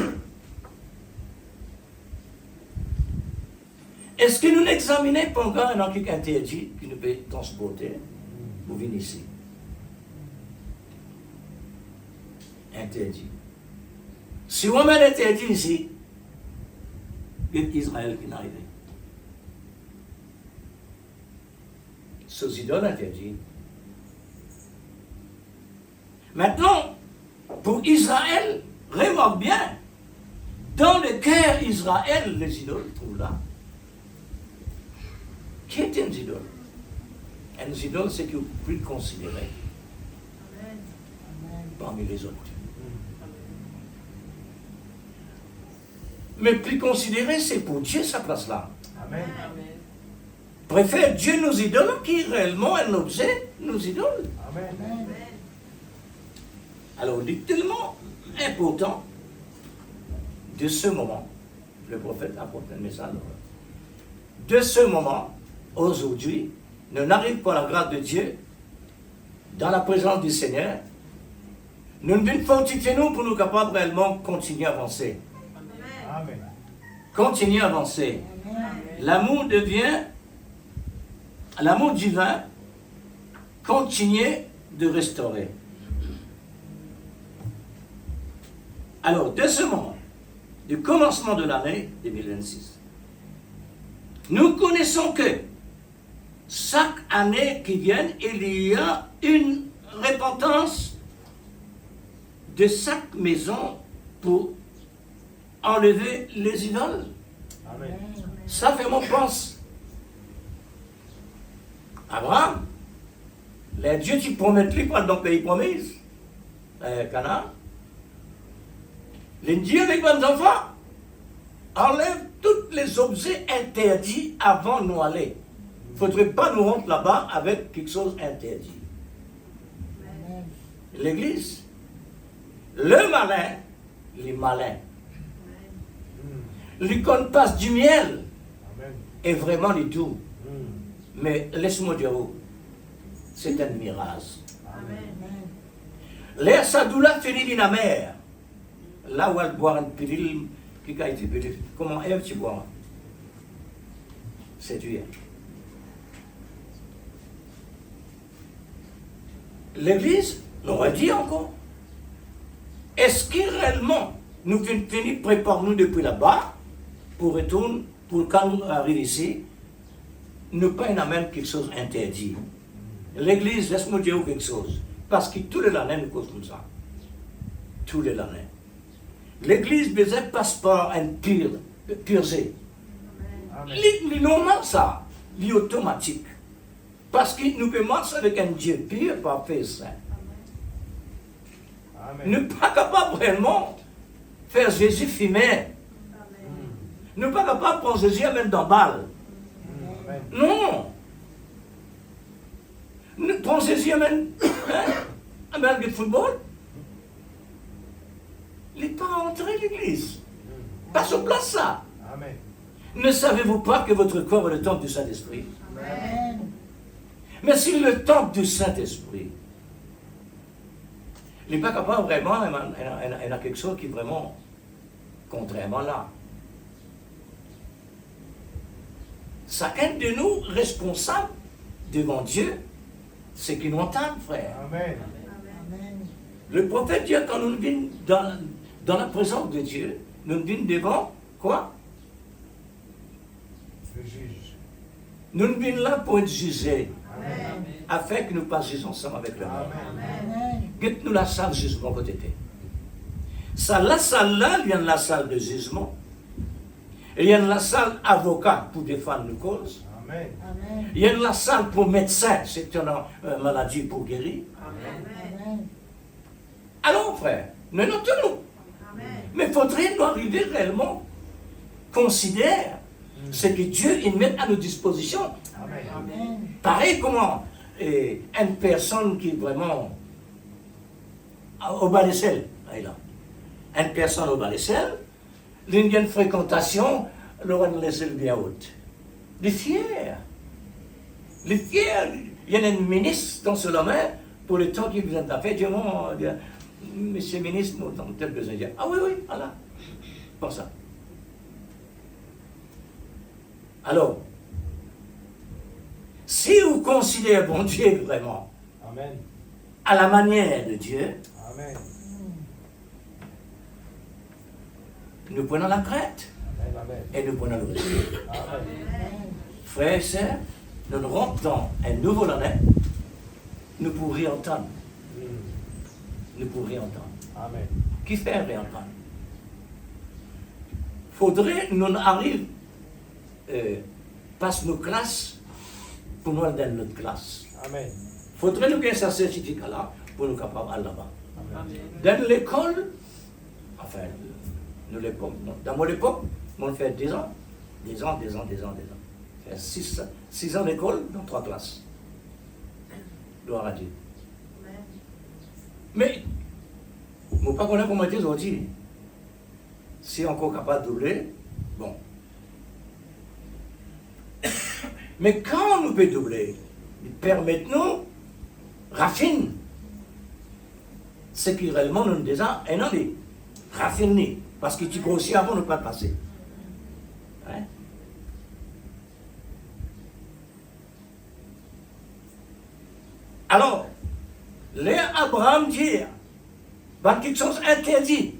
est-ce que nous n'examinons pas encore un article interdit qui nous peut transporter pour venir ici? Interdit. Si on met l'interdit ici, il y a Israël qui est arrivé. Ces idoles interdits. Maintenant, pour Israël, remarque bien, dans le cœur d'Israël, les idoles trouvent là. Qui est une idole? Une idole, c'est que vous pouvez le considérer parmi les autres. Mais plus considérer, c'est pour Dieu sa place là. Amen. Amen. Préfère Dieu nos idoles qui réellement un objet, nos idoles. Amen. Amen. Alors, il est tellement important de ce moment, le prophète apporte un message, de ce moment, aujourd'hui, nous n'arrive pas la grâce de Dieu, dans la présence du Seigneur, nous devons fortifier nous pour nous capables réellement continuer à avancer. Amen. Continuer à avancer. Amen. L'amour devient, l'amour divin, continuer de restaurer. Alors, de ce moment, du commencement de l'année 2026, nous connaissons que chaque année qui vient, il y a une repentance de chaque maison pour enlever les idoles. Amen. Ça fait mon pense. Abraham, les dieux qui promettent lui pas dans le pays promis, Canaan, les dieux avec bonnes enfants, enlèvent tous les objets interdits avant de nous aller. Il ne faudrait pas nous rentrer là-bas avec quelque chose interdit. Amen. L'église, le malin, les malins, l'icône passe du miel Amen. et vraiment les doux. Mm. Mais laisse-moi dire, c'est un mirage. Amen. Amen. L'air sadoula finit dans la mer. Là où elle boit une pilule qui a été pilule. Comment Ève tu bois? Séduire. L'Église, on va dire encore, est-ce que réellement nous finissons préparer nous depuis là-bas pour retourner, pour quand nous arrivons ici, nous pas amène quelque chose interdit. L'Église, laisse-moi dire quelque chose, parce que tous les années nous causons comme ça. Tous les années. L'Église besoin passe par un purgé. Amen. C'est normal ça, c'est automatique. Parce que nous commençons avec un Dieu pur, parfait, saint. Amen. Nous ne sommes pas capables vraiment de faire Jésus fumer. Nous ne sommes pas capables de prendre Jésus à mettre dans la balle. Amen. Non. Nous prenons Jésus à mettre du football. Il n'est pas rentré à l'église. Pas sur place ça. Amen. Ne savez-vous pas que votre corps est le temple du Saint-Esprit? Amen. Mais si le temple du Saint-Esprit, il n'est pas capable vraiment, il y a quelque chose qui est vraiment contrairement là. Chacun de nous responsable devant Dieu, c'est qu'il nous entend, frère. Amen. Amen. Le prophète dit quand nous venons dans la présence de Dieu, nous venons devant quoi? Le juge. Nous venons là pour être jugés, Amen. afin que nous passions ensemble avec le monde. Amen. Amen. Guette-nous la salle de jugement côté. Salle là, il y a la salle de jugement. Il y a la salle avocat pour défendre nos causes. Amen. Amen. Il y a la salle pour médecin, c'est une maladie pour guérir. Amen. Alors, frère, nous notons-nous. Mais il faudrait nous arriver réellement considérer ce que Dieu il met à nos dispositions. Amen. Amen. Pareil comment une personne qui est vraiment au bas des selles, là, une personne au bas des selles, il y a une fréquentation, Laurent laisse le bien haute. Les fiers. Les fiers, il y a un ministre dans ce domaine, pour le temps qu'il vient de faire, Dieu, monsieur le ministre, nous avons peut-être besoin de dire, ah oui, oui, voilà, pour ça. Alors, si vous considérez bon Dieu vraiment Amen. à la manière de Dieu, Amen. nous prenons la crainte Amen. et nous prenons le risque. Amen. Frères et sœurs, nous rentrons dans un nouveau année, nous pourrons réentendre. Nous pourrons réentendre. Amen. Qui fait réentendre? Faudrait nous arrive passe nos classes pour nous aller dans notre classe. Amen. Faudrait nous gagner ce certificat-là pour nous capables d'aller là-bas. Amen. Dans l'école, enfin, nous l'époque, dans mon époque, on fait 10 ans. 10 ans. Fait 6 ans d'école dans 3 classes. Gloire à Dieu. Mais, je ne sais pas comment dire aujourd'hui. Si encore capable de doubler, bon. Mais quand nous pouvons doubler, permettez-nous, raffine. Ce qui réellement nous déjà un année. Raffiner. Parce que tu grossis avant de ne pas te passer. Hein? Alors, les Abraham dit, dans quelque chose interdit,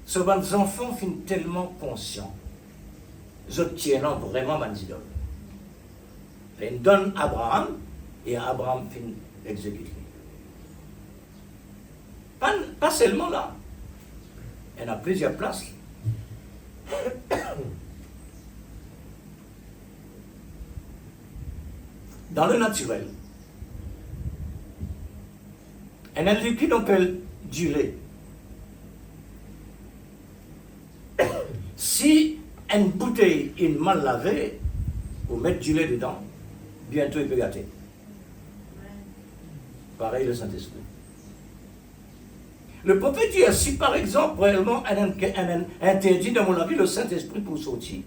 ce que les enfants sont tellement conscients. Je tiens vraiment mes idoles. Ils donnent Abraham et Abraham finit exécuté. Pas seulement là. Il y en a plusieurs places. Dans le naturel, un liquide on peut durer. Si une bouteille est mal lavée, vous mettez du lait dedans, bientôt il peut gâter. Pareil le Saint-Esprit. Le prophète dit, si par exemple, réellement, un interdit dans mon avis le Saint-Esprit pour sortir,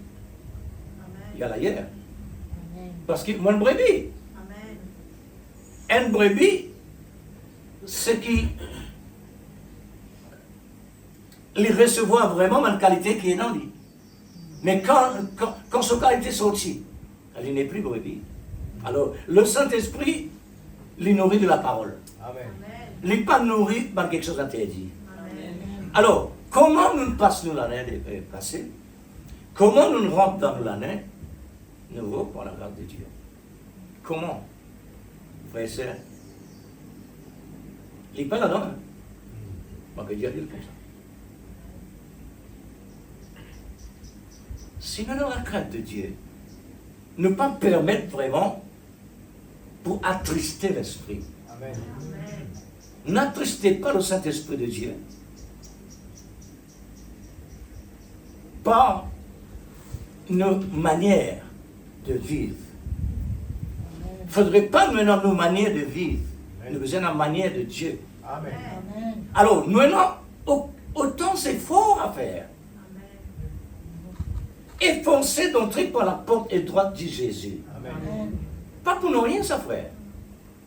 il y a la guerre. Parce que moi, une brebis. Une brebis, ce qui les recevoir vraiment une qualité qui est dans lui. Mais quand cette qualité sortit, elle n'est plus brebis. Alors, le Saint-Esprit, les nourrit de la parole. Amen. Il n'est pas nourri par quelque chose d'interdit. Alors, comment nous passons l'année passée? Comment nous rentrons dans l'année nouveau par la grâce de Dieu? Comment? Frères et sœurs, il n'est pas là-dedans. On peut dire comme ça. Si nous avons la crainte de Dieu, ne pas permettre vraiment pour attrister l'esprit. Amen. N'attristez pas le Saint-Esprit de Dieu par nos manières de vivre. Il ne faudrait pas maintenant nos manières de vivre. Nous avons besoin de la manière de Dieu. Amen. Alors, nous avons autant d'efforts à faire. Efforcez d'entrer par la porte étroite de Jésus. Amen. Pas pour nous rien, ça, frère.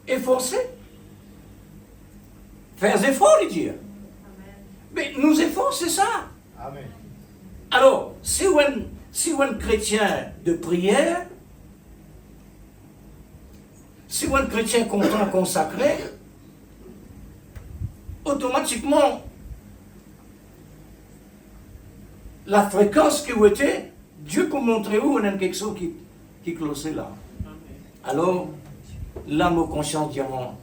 Efforcez. Faire des efforts, il dit. Mais nos efforts, c'est ça. Amen. Alors, si vous êtes un chrétien de prière, si vous êtes un chrétien content, consacré, automatiquement, la fréquence que vous êtes, Dieu peut montrer où on a quelque chose qui cloche là. Alors, l'âme aux conscience diamant,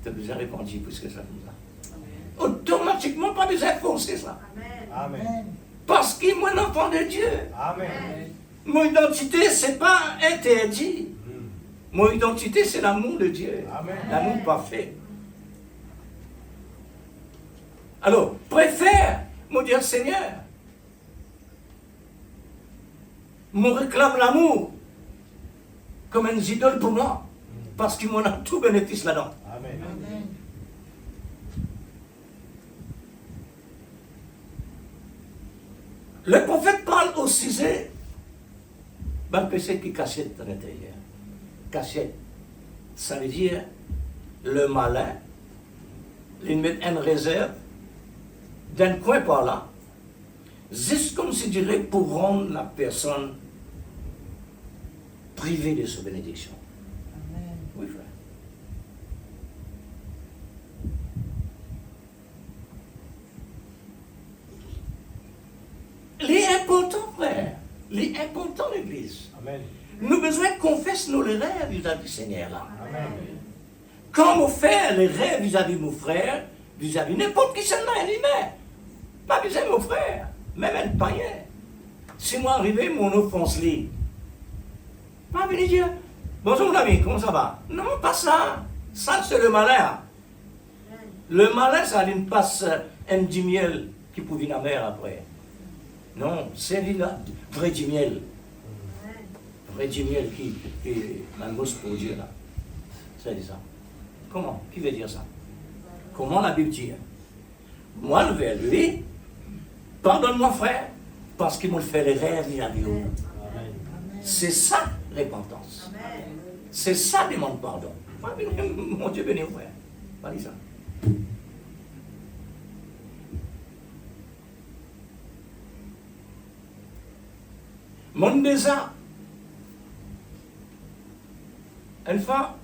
tu as besoin de répondre puisque ça nous a. Automatiquement, pas besoin de forcer ça. Amen. Parce qu'il est mon enfant de Dieu. Amen. Mon identité, ce n'est pas interdit. Mon identité, c'est l'amour de Dieu. Amen. L'amour parfait. Alors, préfère, mon Dieu Seigneur, me réclame l'amour comme un idole pour moi, parce qu'il m'en a tout bénéfice là-dedans. Amen. Le prophète parle au sujet d'un péché qui cachette à l'intérieur. Cachette, ça veut dire le malin, il met une réserve d'un coin par là, juste comme si dirait pour rendre la personne privée de sa bénédiction. Oui, frère. L'important, frère, l'important, l'Église. Amen. Nous avons besoin de confesser nos rêves vis-à-vis du Seigneur là. Amen. Quand on fait les rêves vis-à-vis de mon frère, vis-à-vis n'importe qui c'est là, lui-même. Pas besoin de mon frère, même un païen. Si moi arrivé, mon offense lit. Pas venir dire, bonjour mon ami, comment ça va? Non, pas ça. Ça, c'est le malin. Le malin, ça lui passe un du miel qui peut venir à mer après. Non, c'est lui là, vrai du miel. Vrai du miel qui la mousse pour Dieu là. Ça dit ça. Comment? Qui veut dire ça? Comment la Bible dit? Moi, le vers lui, pardonne-moi frère, parce qu'il m'a fait les rêves vis-à-vis de vous. C'est ça, repentance. C'est ça, demande pardon. Mon Dieu béni, frère. Pas dit ça. Mon désir, une fois,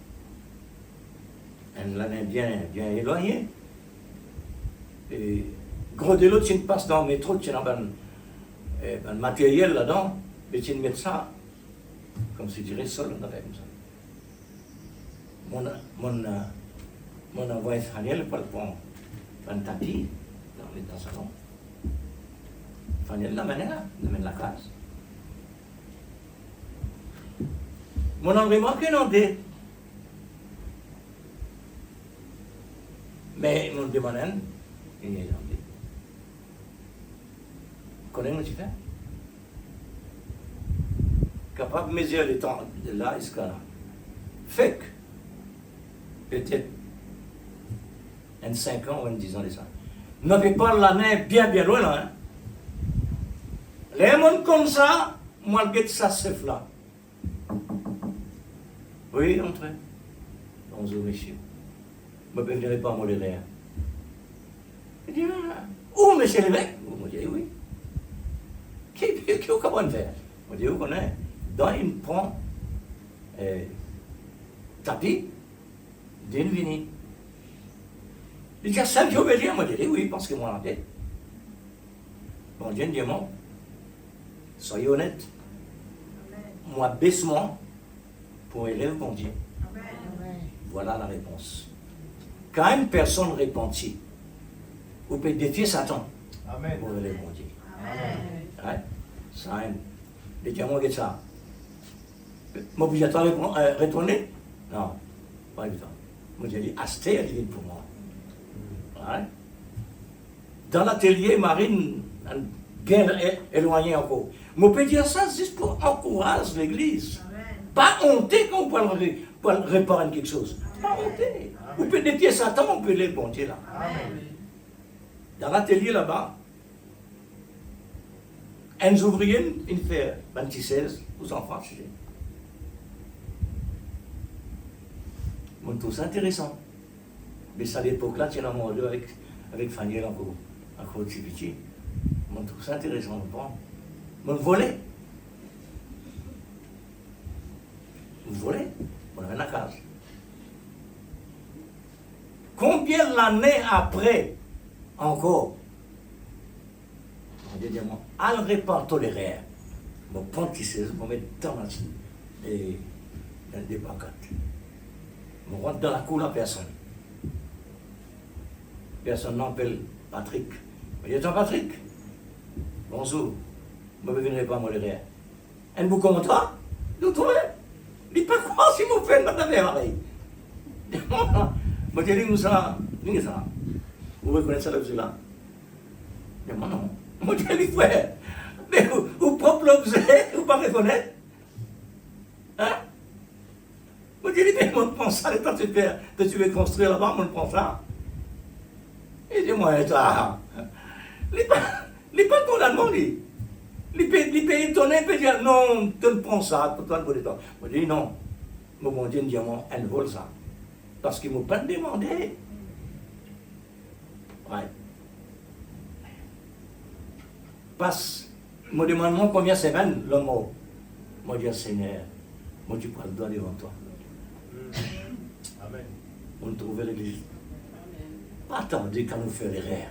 l'année bien éloignée, et gros de l'autre, tu passes dans le métro, tu as un matériel là-dedans, et tu mets ça, comme si tu dirais, sol, on avait comme ça. Mon envoyé israélien, pas le prendre. un tapis dans le salon. Fanny l'amène là, l'amène la case. Mon environnement qui est demandé. Mais mon demande, il est demandé. Connais-vous ce que tu fais? Capable de mesurer le temps de là jusqu'à là. Fait que, peut-être, en 5 ans ou en 10 ans de ça. N'avez pas l'année bien loin là. Hein? Les mondes comme ça, moi, le ça c'est là. Oui, entrez. Bonjour, messieurs. Je ne viendrai pas modérer. Il dit, où, monsieur l'évêque? Vous me dites, oui. Qu'est-ce qu'on va faire? Je dis, vous connaissez, dans une pont, tapis, d'une vinille. Il dit, ça, je veux dire, moi, je dis, oui, parce que moi, en tête. Bon Dieu, diamant, soyez honnête. Moi, baisse-moi pour élève bon Dieu. Voilà la réponse. Quand une personne repentit, vous pouvez défier Satan. Amen. Pour élève bon Dieu. Amen. Ouais. Ça, les diamants, qu'est-ce que ça? M'obligatoire retourner? Non, pas évident. Moi, j'ai dit, acheter est divine pour moi. Ouais. Dans l'atelier marine, bien éloigné encore. Je peux dire ça juste pour encourager l'église. Pas honter quand on peut réparer quelque chose. Pas honter. Vous pouvez défier Satan, on peut les bon Dieu là. Amen. Dans l'atelier là-bas, un ouvrier, il fait 26 aux enfants. Bon, tout ça intéressant. Mais ça à l'époque là, tu es amoureux avec Fanny encore petit petit. Bon, tout ça intéressant, on prend. Mon volet. Vous volez, on avait la case. Combien l'année après, encore, on dit diamant, al répand tolérer, mon pontisseuse, on met dans la et dans des pancartes. On rentre dans la cour, la personne. Personne n'appelle Patrick. Je dis, Jean-Patrick, bonjour, je ne viendrai pas modérer. Elle vous commentera, nous trouvez. Il ne pas quoi si vous faites madame pareil. Je dis, ça, vous reconnaissez ça là? Mais moi non. Je dis, frère, mais vous propre l'objet, vous ne pas reconnaître? Hein? Je dis, mais moi je pense ça, le temps que tu veux construire là-bas, moi je prends ça. Il dit, moi, ça. Il n'est pas condamné, lui. Il peut étonner, il peut dire, non, tu ne prends ça, pour toi, le bon temps. Je dis, non, mon Dieu, diamant, elle vole ça. Parce qu'il ne m'a pas demandé. Ouais. Parce que, me demande combien de semaines, l'homme mot. Moi, je dis, Seigneur, moi, tu prends le doigt devant toi. Amen. On trouvait l'église. Pas attendez quand nous fait l'erreur.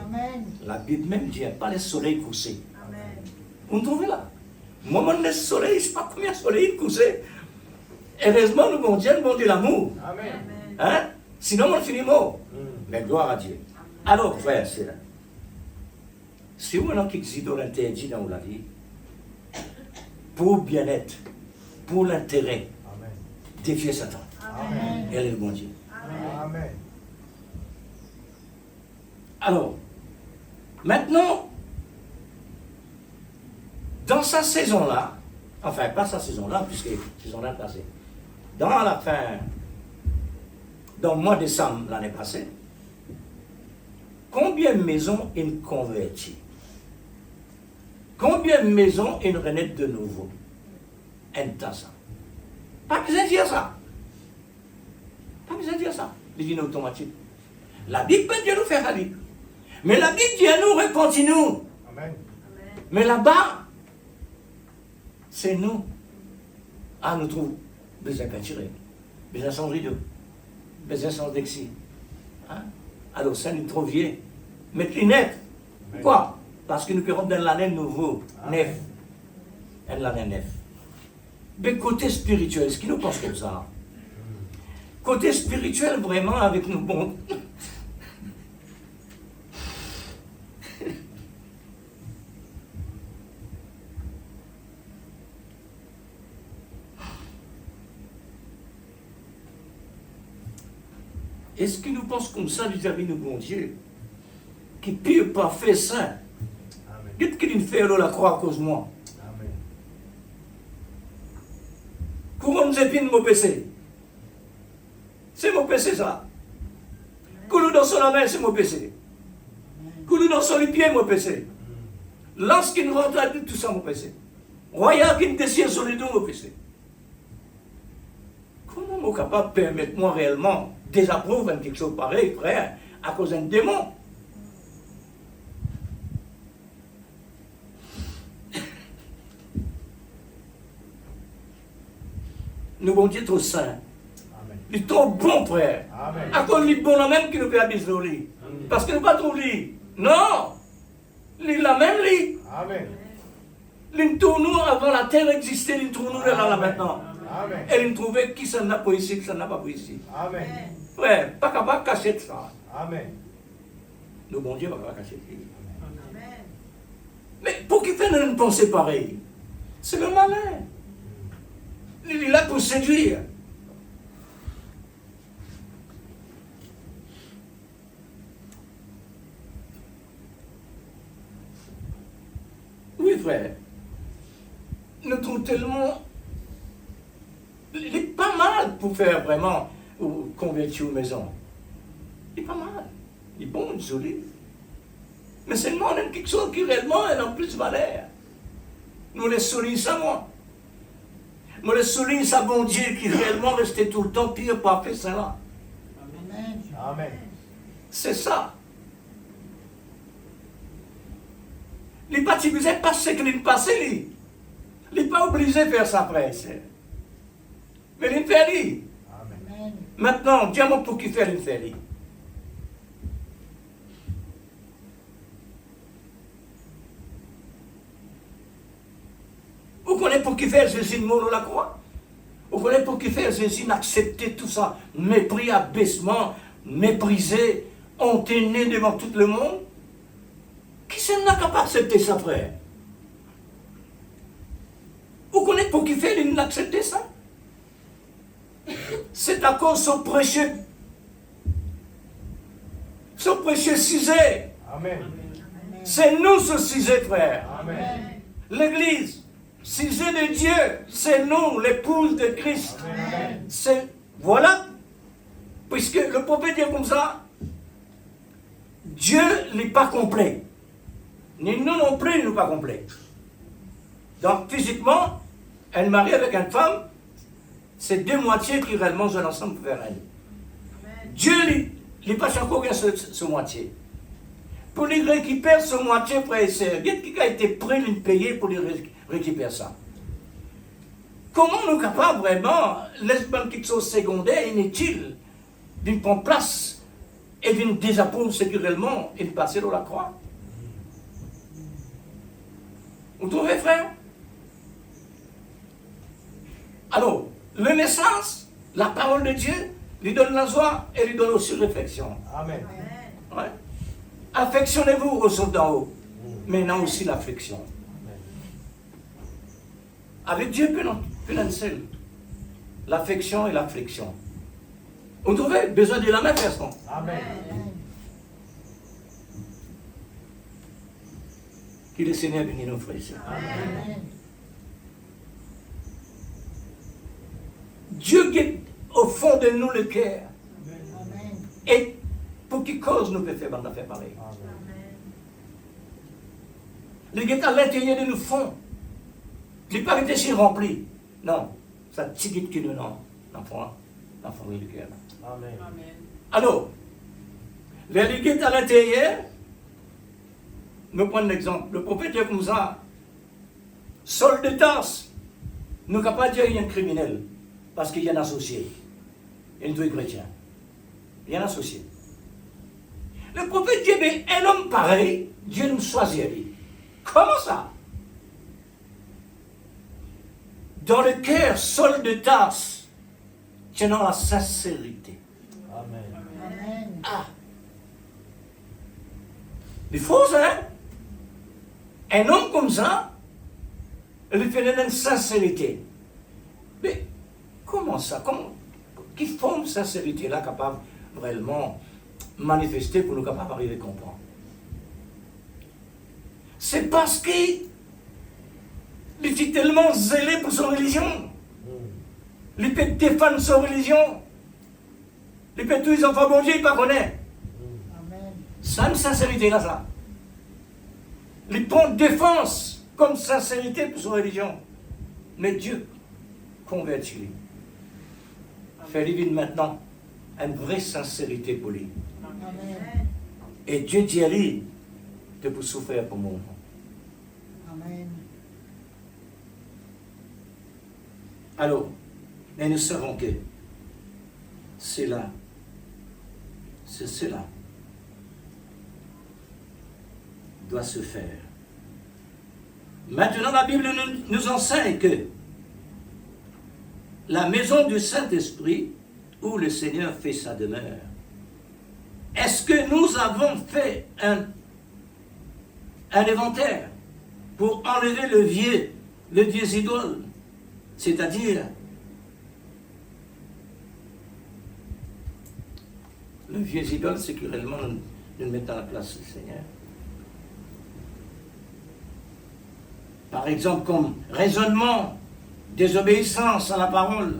Amen. La Bible même dit, pas le soleil couché. Vous trouvez là? Moi, le soleil, je ne sais pas combien de soleil couché. Heureusement, nous, bon Dieu l'amour. Amen. Hein? Sinon, on finit mort. Mais gloire à Dieu. Alors, frère, c'est là. Si vous avez quelque chose d'interdit dans la vie, pour bien-être, pour l'intérêt, Amen. défiez Satan. Amen. Elle est le bon Dieu. Amen. Alors, maintenant, dans sa saison-là, enfin, pas sa saison-là, puisque la saison-là est passée, dans la fin, dans le mois de décembre l'année passée, combien de maisons il convertit? Combien de maisons il renaît de nouveau? Un tas ça. Pas besoin de dire ça. Pas besoin de dire ça. Il dit automatique. La Bible peut Dieu nous faire la Bible. Mais la Bible dit à nous, repentis-nous. Amen. Mais là-bas, c'est nous. Ah, nous trouvons besoin de peinturer, besoin de sans rideau, besoin de sans dexi. Hein? Alors, ça nous trouve vieux. Mais les neufs. Pourquoi? Parce que nous rentrons dans l'année nouveau, neuf. Et l'année neuf. Mais côté spirituel, ce qui nous pense comme ça? Côté spirituel, vraiment, avec nous, bon. est-ce que nous pensons comme ça vis-à-vis de bon Dieu? Qui pire parfait saint. Qu'est-ce qu'il fait la croix à cause de moi? Amen. Couronne épines mon péché. C'est mon péché ça. Coulou dans son main, c'est mon péché. Coulou dans son pied, mon péché. Lance qui nous rentre à tout ça, mon péché. Royal qui nous dessine sur les dos, mon péché. Comment suis capable de permettre moi réellement désapprouver quelque chose pareil, frère, à cause d'un démon? Nous bon Dieu trop saint. Il est trop bon, frère. Amen. À cause du bon même qui nous fait habiter au lit. Parce qu'il n'est pas trop lit. Non! Il la même lit. Amen. Il tourne avant la terre existait, il tourne là maintenant. Amen. Et il trouvait qui s'en a pas ici, qui s'en a pas pour ici. Amen. Frère, pas capable de cacher ça. Amen. Nous bon Dieu pas capable de cacher ça. Mais pour qu'il fasse une pensée pareille, c'est le malin. Il est là pour séduire. Oui, frère. Nous trouvons tellement. Il est pas mal pour faire vraiment ou convertir aux maisons. Il est pas mal. Il est bon, il est solide. Mais seulement on aime quelque chose qui réellement est en plus valeur. Nous les soulignons ça, moi. Moi les souligne ça, bon Dieu, qui réellement restait tout le temps pire parfait, ça là. Amen. Amen. C'est ça. Les baptisés passent ce qu'ils passent, ils ne sont pas obligés de faire ça après. Mais ils fait lui. Amen. Amen. Maintenant, dis-moi pour qui faire l'inférie. Vous connaissez pour qui faire Jésus de mort la croix? Vous connaissez pour qui faire Jésus d'accepter tout ça? Mépris, abaissement, méprisé, honté devant tout le monde? Qui c'est n'a capable d'accepter ça, frère? Vous connaissez pour qui fait d'accepter ça? C'est à cause de son précieux cisé. Amen. C'est nous ce cisé, frère. Amen. L'église, cisé de Dieu, c'est nous, l'épouse de Christ. Amen. C'est, voilà, puisque le prophète dit comme ça, Dieu n'est pas complet. Ni nous non plus, nous pas complet. Donc, physiquement, elle marie avec une femme, c'est deux moitiés qui réellement sont ensemble pour faire elle. Dieu, il n'est pas encore ce moitié. Pour lui récupérer ce moitié, frère et sœur, qui a été prêt à payer pour lui récupérer ça? Comment nous sommes capables vraiment, l'espace quelque chose secondaire, inutile, d'une prendre place et d'une désapprouver sécurement et de passer dans la croix? Vous trouvez, frère? Alors, le message, la parole de Dieu, lui donne la joie et lui donne aussi réflexion. Amen. Ouais. Affectionnez-vous aux autres d'en haut, mais non aussi l'affection. Avec Dieu, plus un seul. L'affection et l'affliction. Vous trouvez besoin de la même façon. Amen. Que le Seigneur bénisse nos frères ici. Amen. Dieu guette au fond de nous le cœur. Amen. Et pour qui cause nous peut faire dans l'affaire pareil. Le guette à l'intérieur de nous fond. Il n'est pas été si rempli. Non. Ça tigite qui nous non. L'enfant le cœur. Amen. Alors, le guette à l'intérieur, nous prenons l'exemple. Le prophète dit comme ça, Saul de Tarse, nous ne pouvons pas dire qu'il y a un criminel, parce qu'il y a un associé. Il y a deux chrétiens. Il y a un associé. Le prophète dit, mais un homme pareil, Dieu nous choisit. Comment ça? Dans le cœur, Saul de Tarse, tenant la sincérité. Amen. Amen. Ah! Il faut ça, hein? Un homme comme ça, il fait une sincérité. Mais comment ça? Qui forme sincérité là capable réellement manifester pour nous capables d'arriver à comprendre. C'est parce qu'il était tellement zélé pour son religion. Il peut défendre son religion. Il peut tous les enfants bon Dieu, il ne connaît. Amen. Ça, une sincérité là, ça. Il prend défense comme sincérité pour son religion. Mais Dieu convertit. Fait-lui vivre maintenant une vraie sincérité pour lui. Amen. Et Dieu dit à lui de vous souffrir pour mon nom. Amen. Alors, mais nous savons que c'est cela doit se faire. Maintenant, la Bible nous enseigne que la maison du Saint-Esprit, où le Seigneur fait sa demeure, est-ce que nous avons fait un inventaire pour enlever le vieux idole, c'est-à-dire le vieux idole, c'est que réellement nous le mettons à la place du Seigneur. Par exemple, comme raisonnement, désobéissance à la parole,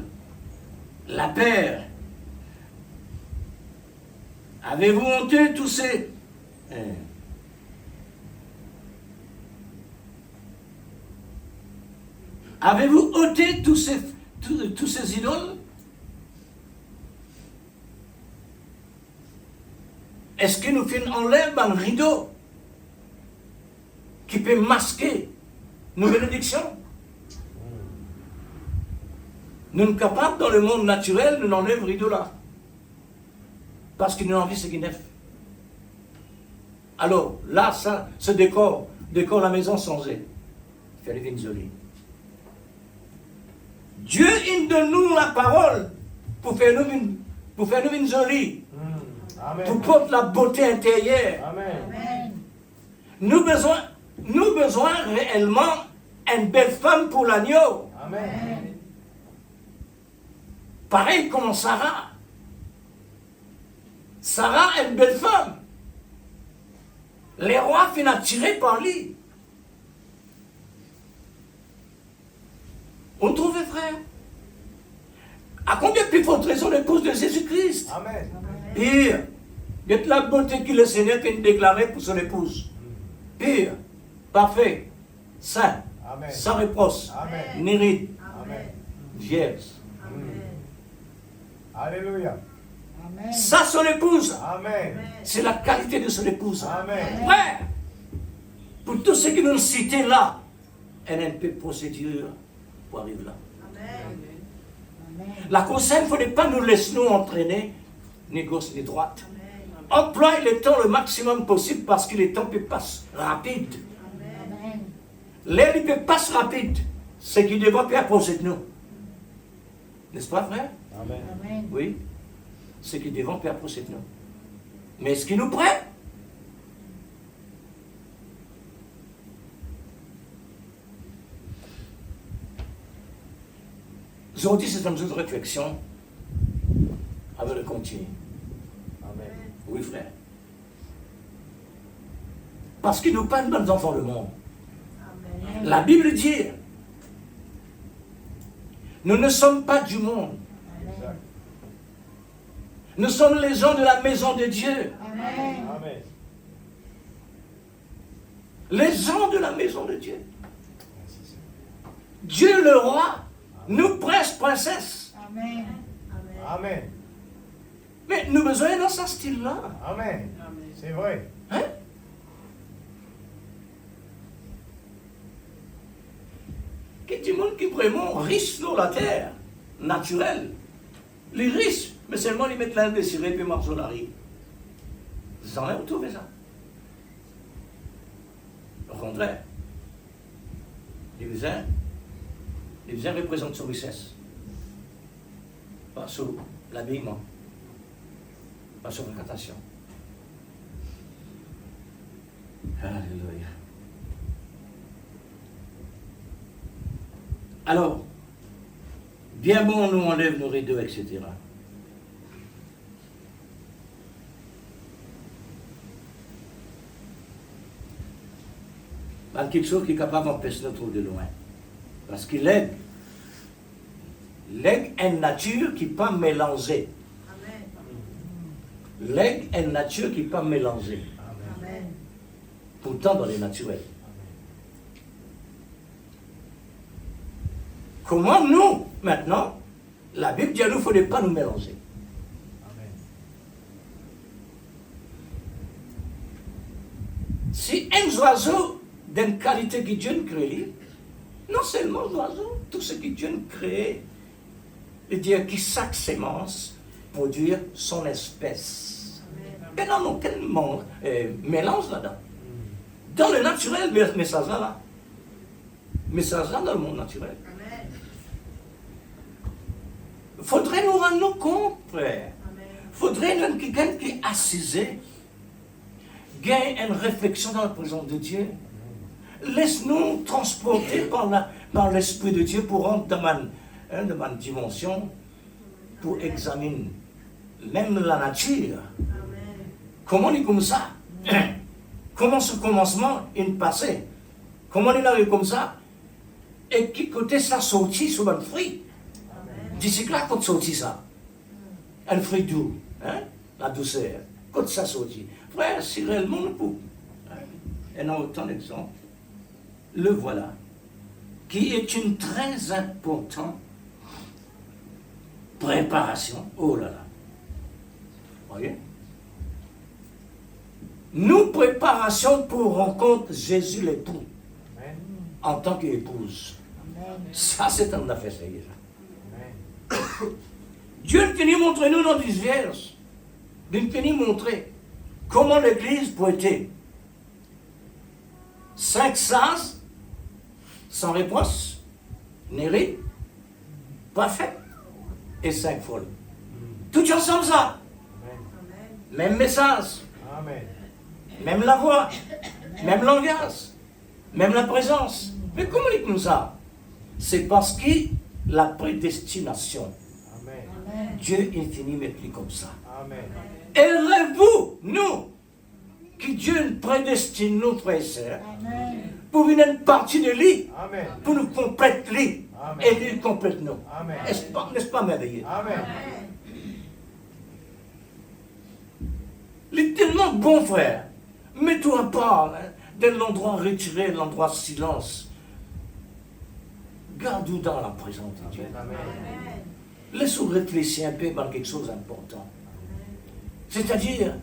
la peur. Avez-vous honteux tous ces... Avez-vous ôté tous ces idoles? Est-ce que nous enlève un rideau qui peut masquer nos bénédictions? Nous sommes capables, dans le monde naturel, de l'enlever le rideau là. Parce qu'il nous envie ce qui neuf. Alors, là, ça, ce décor la maison changée. Il fallait une jolie. Dieu il donne nous la parole pour faire nous une jolie. Amen. Pour porter la beauté intérieure. Amen. Amen. Nous besoin réellement une belle femme pour l'agneau. Amen. Pareil comme Sarah. Sarah est une belle femme. Les rois finissent attirés par lui. On trouve, frère. À combien plus forte raison l'épouse de Jésus-Christ? Amen. Pire, de la beauté que le Seigneur a déclarée pour son épouse. Pire, parfait, saint, Amen. sans reproche, Amen. ni ride, Amen. vierge. Alléluia. Amen. Ça, son épouse, Amen. c'est la qualité de son épouse. Amen. Frère, pour tous ceux qui nous citent là, elle a une peu de procédure pour arriver là. Amen. La conseil, il ne faudrait pas nous laisser nous entraîner, ni gauche ni droite. Emploie le temps le maximum possible parce que le temps peut passer rapide. Amen. L'air il peut passer rapide. Ce qui devrait pas approcher de nous. N'est-ce pas, frère? Amen. Amen. Oui. Ce qui devrait pas approcher de nous. Mais est-ce qu'il nous prête? Aujourd'hui, c'est une autre réflexion. Avant de continuer. Amen. Oui, frère. Parce que nous parlons de nos enfants le monde. La Bible dit, nous ne sommes pas du monde. Amen. Nous sommes les gens de la maison de Dieu. Amen. Amen. Les gens de la maison de Dieu. Dieu le roi, nous princes, princesses. Amen. Amen. Mais nous besoin dans ce style-là. Amen. C'est vrai. Hein? Qu'il y a du monde qui est vraiment riche sur la terre, naturel. Les riches, mais seulement ils mettent l'un désiré puis marchent sur la rue. Vous en avez retrouvé ça? Au contraire, les voisins représentent sa richesse. Pas sur l'habillement, pas sur l'incantation. Alléluia. Alors, bien bon, on nous enlève nos rideaux, etc. Mal quelque chose qui est capable d'empêcher de trouver de loin. Parce qu'il est une nature qui n'est pas mélangée. L'aigle est une nature qui n'est pas mélangée. Amen. Pourtant dans les naturels. Comment nous, maintenant, la Bible dit à nous, il ne faudrait pas nous mélanger. Amen. Si un oiseau d'une qualité que Dieu a créé, non seulement l'oiseau, tout ce que Dieu a créé, c'est-à-dire qui chaque sémence produire son espèce. Mais non, non, quel mélange là-dedans. Dans le naturel, mais ça là. Mais ça dans le monde naturel. Il faudrait nous rendre compte, frère. Il faudrait que quelqu'un qui est assisé gagne une réflexion dans la présence de Dieu. Laisse-nous transporter par l'Esprit de Dieu pour rentrer dans ma dimension, pour examiner même la nature. Comment il est comme ça? Comment ce commencement est passé? Comment il arrive comme ça? Et qui côté ça sorti sur un fruit? D'ici là, quand sorti ça? Un fruit doux, hein? La douceur. Quand ça sorti? Frère, si réellement nous pouvons. Et dans autant d'exemples, le voilà, qui est une très importante préparation. Oh là là. Voyez? Nous, préparation pour rencontrer Jésus l'époux en tant qu'épouse. Ça, c'est un affaire sérieuse. Dieu est venu montrer nous dans 10 verses. Il est venu montrer comment l'Église peut être 5 sages, sans réponse, nérite, parfaite, et 5 folles. Tout ensemble ça. Même message. Amen. Même la voix, même langage, même la présence. Mais comment est comme ça? C'est parce que la prédestination, Amen. Dieu est fini mettre comme ça. Amen. Et rêvez-vous, nous, que Dieu prédestine nous, frères et sœurs, Amen. pour une partie de lui, Amen. pour nous compléter lui, Amen. et lui complète nous. Amen. N'est-ce pas merveilleux? Amen. Il est tellement bon, frère. Mets-toi à part, hein, de l'endroit retiré, l'endroit silence. Garde-nous dans la présence de Dieu. Amen. Laisse-nous réfléchir un peu dans quelque chose d'important. C'est-à-dire,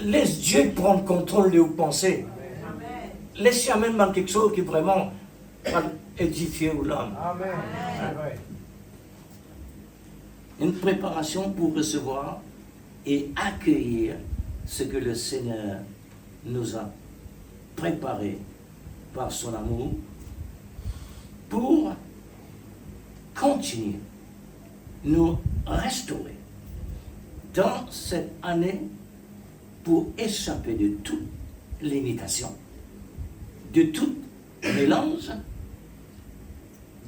laisse Dieu prendre contrôle de vos pensées. Laisse-y même dans quelque chose qui vraiment va édifier l'homme. Amen. C'est vrai. Une préparation pour recevoir et accueillir ce que le Seigneur nous a préparé par son amour pour continuer, nous restaurer dans cette année pour échapper de toute limitation, de tout mélange,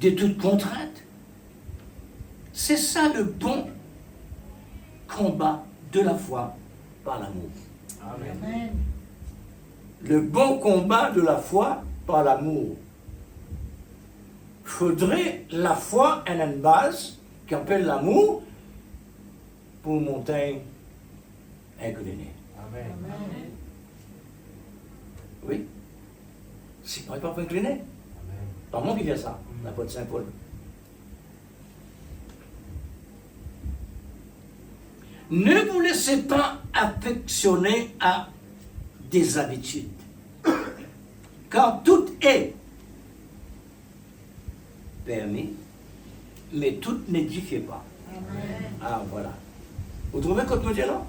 de toute contrainte. C'est ça le bon combat de la foi par l'amour. Amen. Amen. Le bon combat de la foi par l'amour. Faudrait la foi en une base qui appelle l'amour pour monter incliné. Amen. Amen. Oui. Si on n'est pas incliné, Amen. dans le monde il y a ça, l'apôtre Saint Paul. Ne vous laissez pas affectionner à des habitudes, car tout est permis, mais tout n'édifie pas. Amen. Ah, voilà. Vous trouvez qu'on me dit là?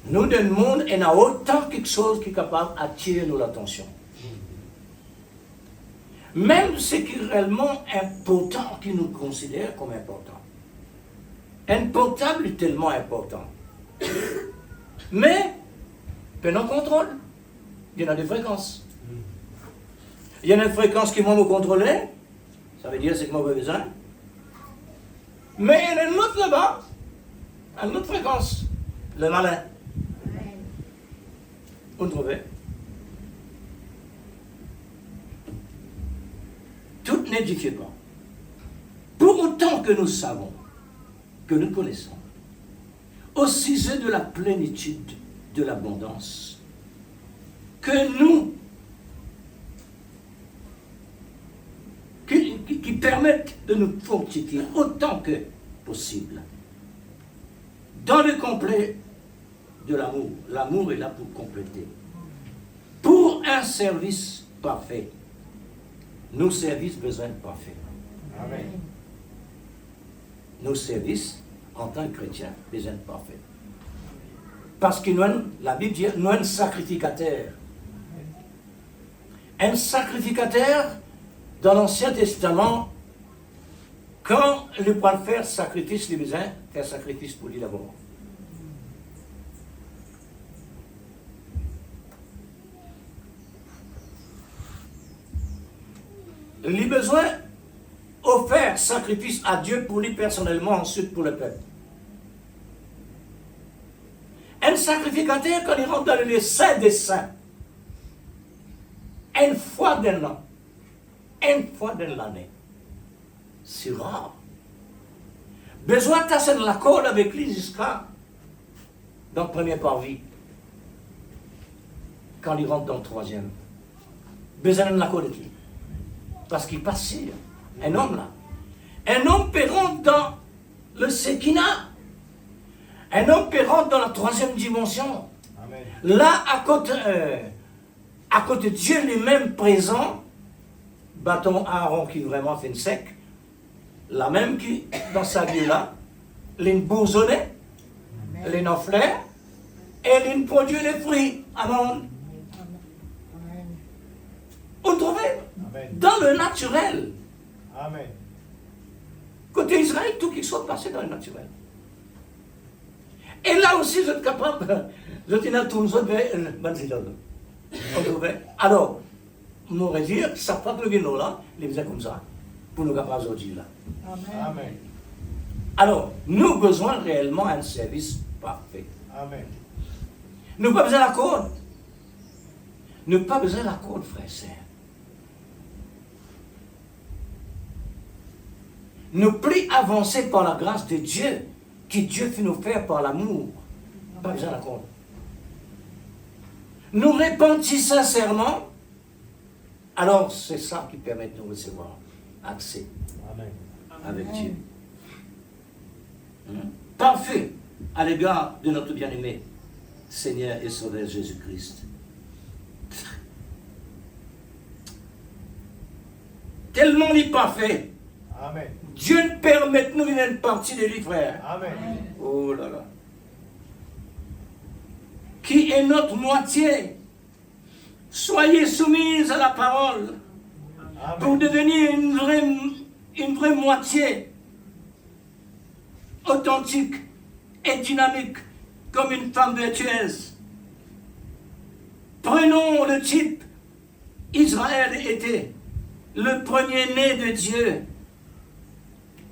Nous, dans le monde, il y a autant quelque chose qui est capable d'attirer notre attention. Même ce qui est réellement important, qui nous considère comme important. Un portable est tellement important. Mais, pendant contrôle, il y en a des fréquences. Il y en a une fréquence qui m'a me contrôler, ça veut dire c'est que moi j'ai besoin. Mais il y en a une autre là-bas, une autre fréquence, le malin. Vous trouvez? n'édifiez pas. Pour autant que nous savons, que nous connaissons, au sujet de la plénitude de l'abondance, que nous, qui permettent de nous fortifier autant que possible, dans le complet de l'amour. L'amour est là pour compléter. Pour un service parfait, nos services besoin de parfait. Amen. Nos services, en tant que chrétiens, besoin de parfait. Parce que la Bible dit, nous sommes sacrificateurs. Un sacrificateur, dans l'Ancien Testament, quand il peut faire sacrifice, il a besoin de faire sacrifice pour lui d'abord. Il a besoin offrir sacrifice à Dieu pour lui personnellement, ensuite pour le peuple. Un sacrificateur, quand il rentre dans le saint des saints, une fois d'un an, une fois dans l'année, c'est rare. Besoin de tasser l'accord avec lui jusqu'à dans le premier parvis. Quand il rentre dans le troisième, besoin de l'accord avec lui. Parce qu'il passe un homme là. Un homme peut rentrer dans le Séquina. Un homme peut rentrer dans la troisième dimension. Amen. Là, à côté de Dieu lui-même présent, bâton Aaron qui vraiment fait une sec, la même qui, dans sa vie là, l'une bourgeonnait, l'une en fleur, et l'une produit les fruits. Amen. Amen. Vous trouvez? Amen. Dans le naturel. Amen. Côté Israël, tout qui soit passé dans le naturel. Et là aussi, vous êtes capable, vous êtes tous les autres, vous trouvez? Alors, on aurait dit, ça pas que le vino là, les faisait comme ça, pour nous capables aujourd'hui là. Amen. Amen. Alors, nous avons besoin réellement d'un service parfait. Amen. Nous n'avons pas besoin de la corde. Nous n'avons pas besoin de la corde, frère et sœur. Nous plus avancer par la grâce de Dieu, que Dieu fait nous faire par l'amour. Pas besoin de la corde. Nous répandons sincèrement, alors c'est ça qui permet de nous recevoir accès Amen. avec Dieu. Parfait à l'égard de notre bien-aimé Seigneur et Sauveur Jésus-Christ. Tellement il est parfait. Amen. Dieu nous permet de nous une partie de lui, frère. Amen. Oh là là. Qui est notre moitié. Soyez soumis à la parole pour Amen. devenir une vraie moitié authentique et dynamique comme une femme vertueuse. Prenons le type. Israël était le premier-né de Dieu.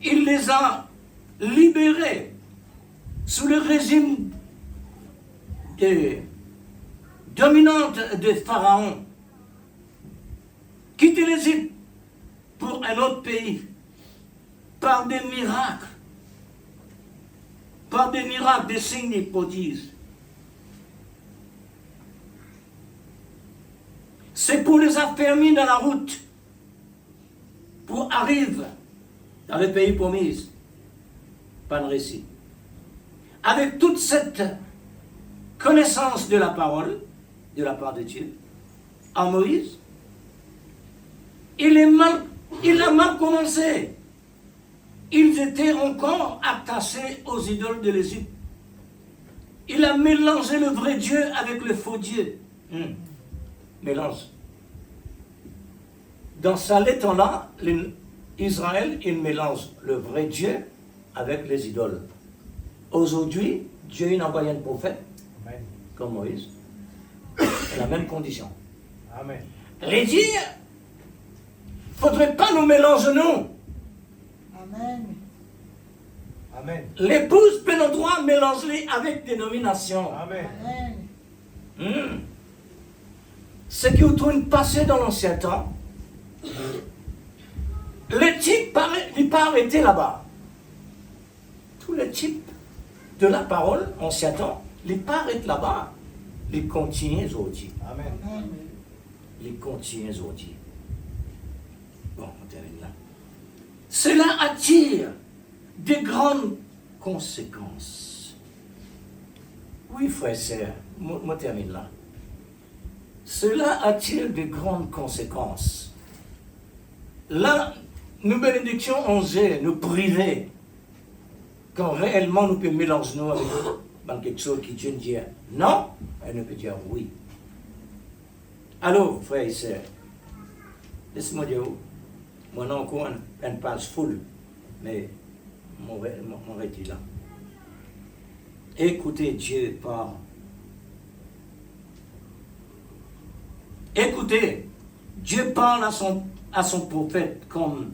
Il les a libérés sous le régime dominante de Pharaon. Quitter l'Égypte pour un autre pays par des miracles, des signes, des prodiges. C'est pour les affermir dans la route, pour arriver dans le pays promis. Pas de récit. Avec toute cette connaissance de la parole, de la part de Dieu, en Moïse, il a mal commencé. Ils étaient encore attachés aux idoles de l'Égypte. Il a mélangé le vrai Dieu avec le faux Dieu. Mélange. Dans sa lettre-là, Israël, il mélange le vrai Dieu avec les idoles. Aujourd'hui, Dieu il envoie un prophète, Amen. comme Moïse, c'est la même condition. Amen. Les dire, il ne faudrait pas nous mélanger, nous. Amen. Amen. L'épouse peut nos droits mélanger avec des nominations. Amen. Amen. Ce qui est passé dans l'ancien temps, Les types n'est pas arrêté là-bas. Tous les types de la parole, on s'y attend, les pas arrêtent là-bas. Les continuent aujourd'hui. Amen. Amen. Les continuent aujourd'hui. Bon, on termine là. Cela attire de grandes conséquences. Oui, frère et sœurs, moi termine là. Cela attire de grandes conséquences. Là, nous bénédictions osent nous priver quand réellement nous pouvons mélanger nous avec dans quelque chose qui Dieu dit non, elle ne peut dire oui. Alors, frères et sœurs, laissez-moi dire, moi non encore une page full, mais mon est là. Écoutez Dieu parle. Écoutez, Dieu parle à son prophète comme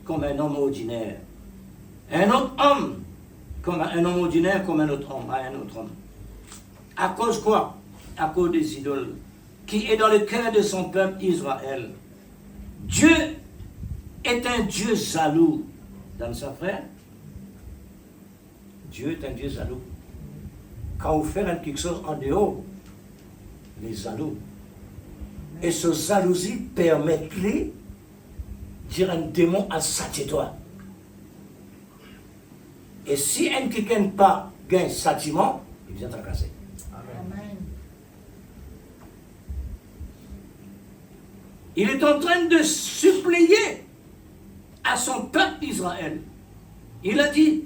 un homme ordinaire. Un autre homme, comme un homme ordinaire, comme un autre homme, à un autre homme. À cause quoi? À cause des idoles qui est dans le cœur de son peuple Israël. Dieu est un Dieu jaloux. Dans sa frère, Dieu est un Dieu jaloux. Quand vous faites quelque chose en dehors, les jaloux. Et ce jalousie permet-lui de dire un démon à satisfaire. Et si un quelqu'un n'a pas gain châtiment, il vient tracasser. Amen. Il est en train de supplier à son peuple Israël. Il a dit,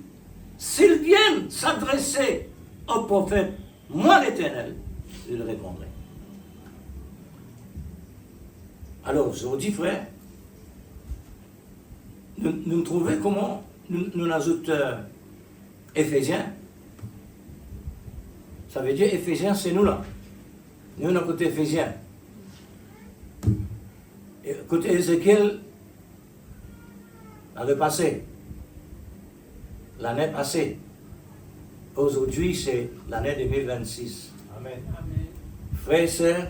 s'ils viennent s'adresser au prophète, moi l'Éternel, je le répondrai. Alors, je vous dis, frère, nous trouvons comment nous ajoutons Éphésiens. Ça veut dire Éphésiens, c'est nous là. Nous, on a côté Éphésiens. Et côté Ézéchiel, dans le passé, l'année passée. Aujourd'hui, c'est l'année 2026. Amen. Frères et sœurs,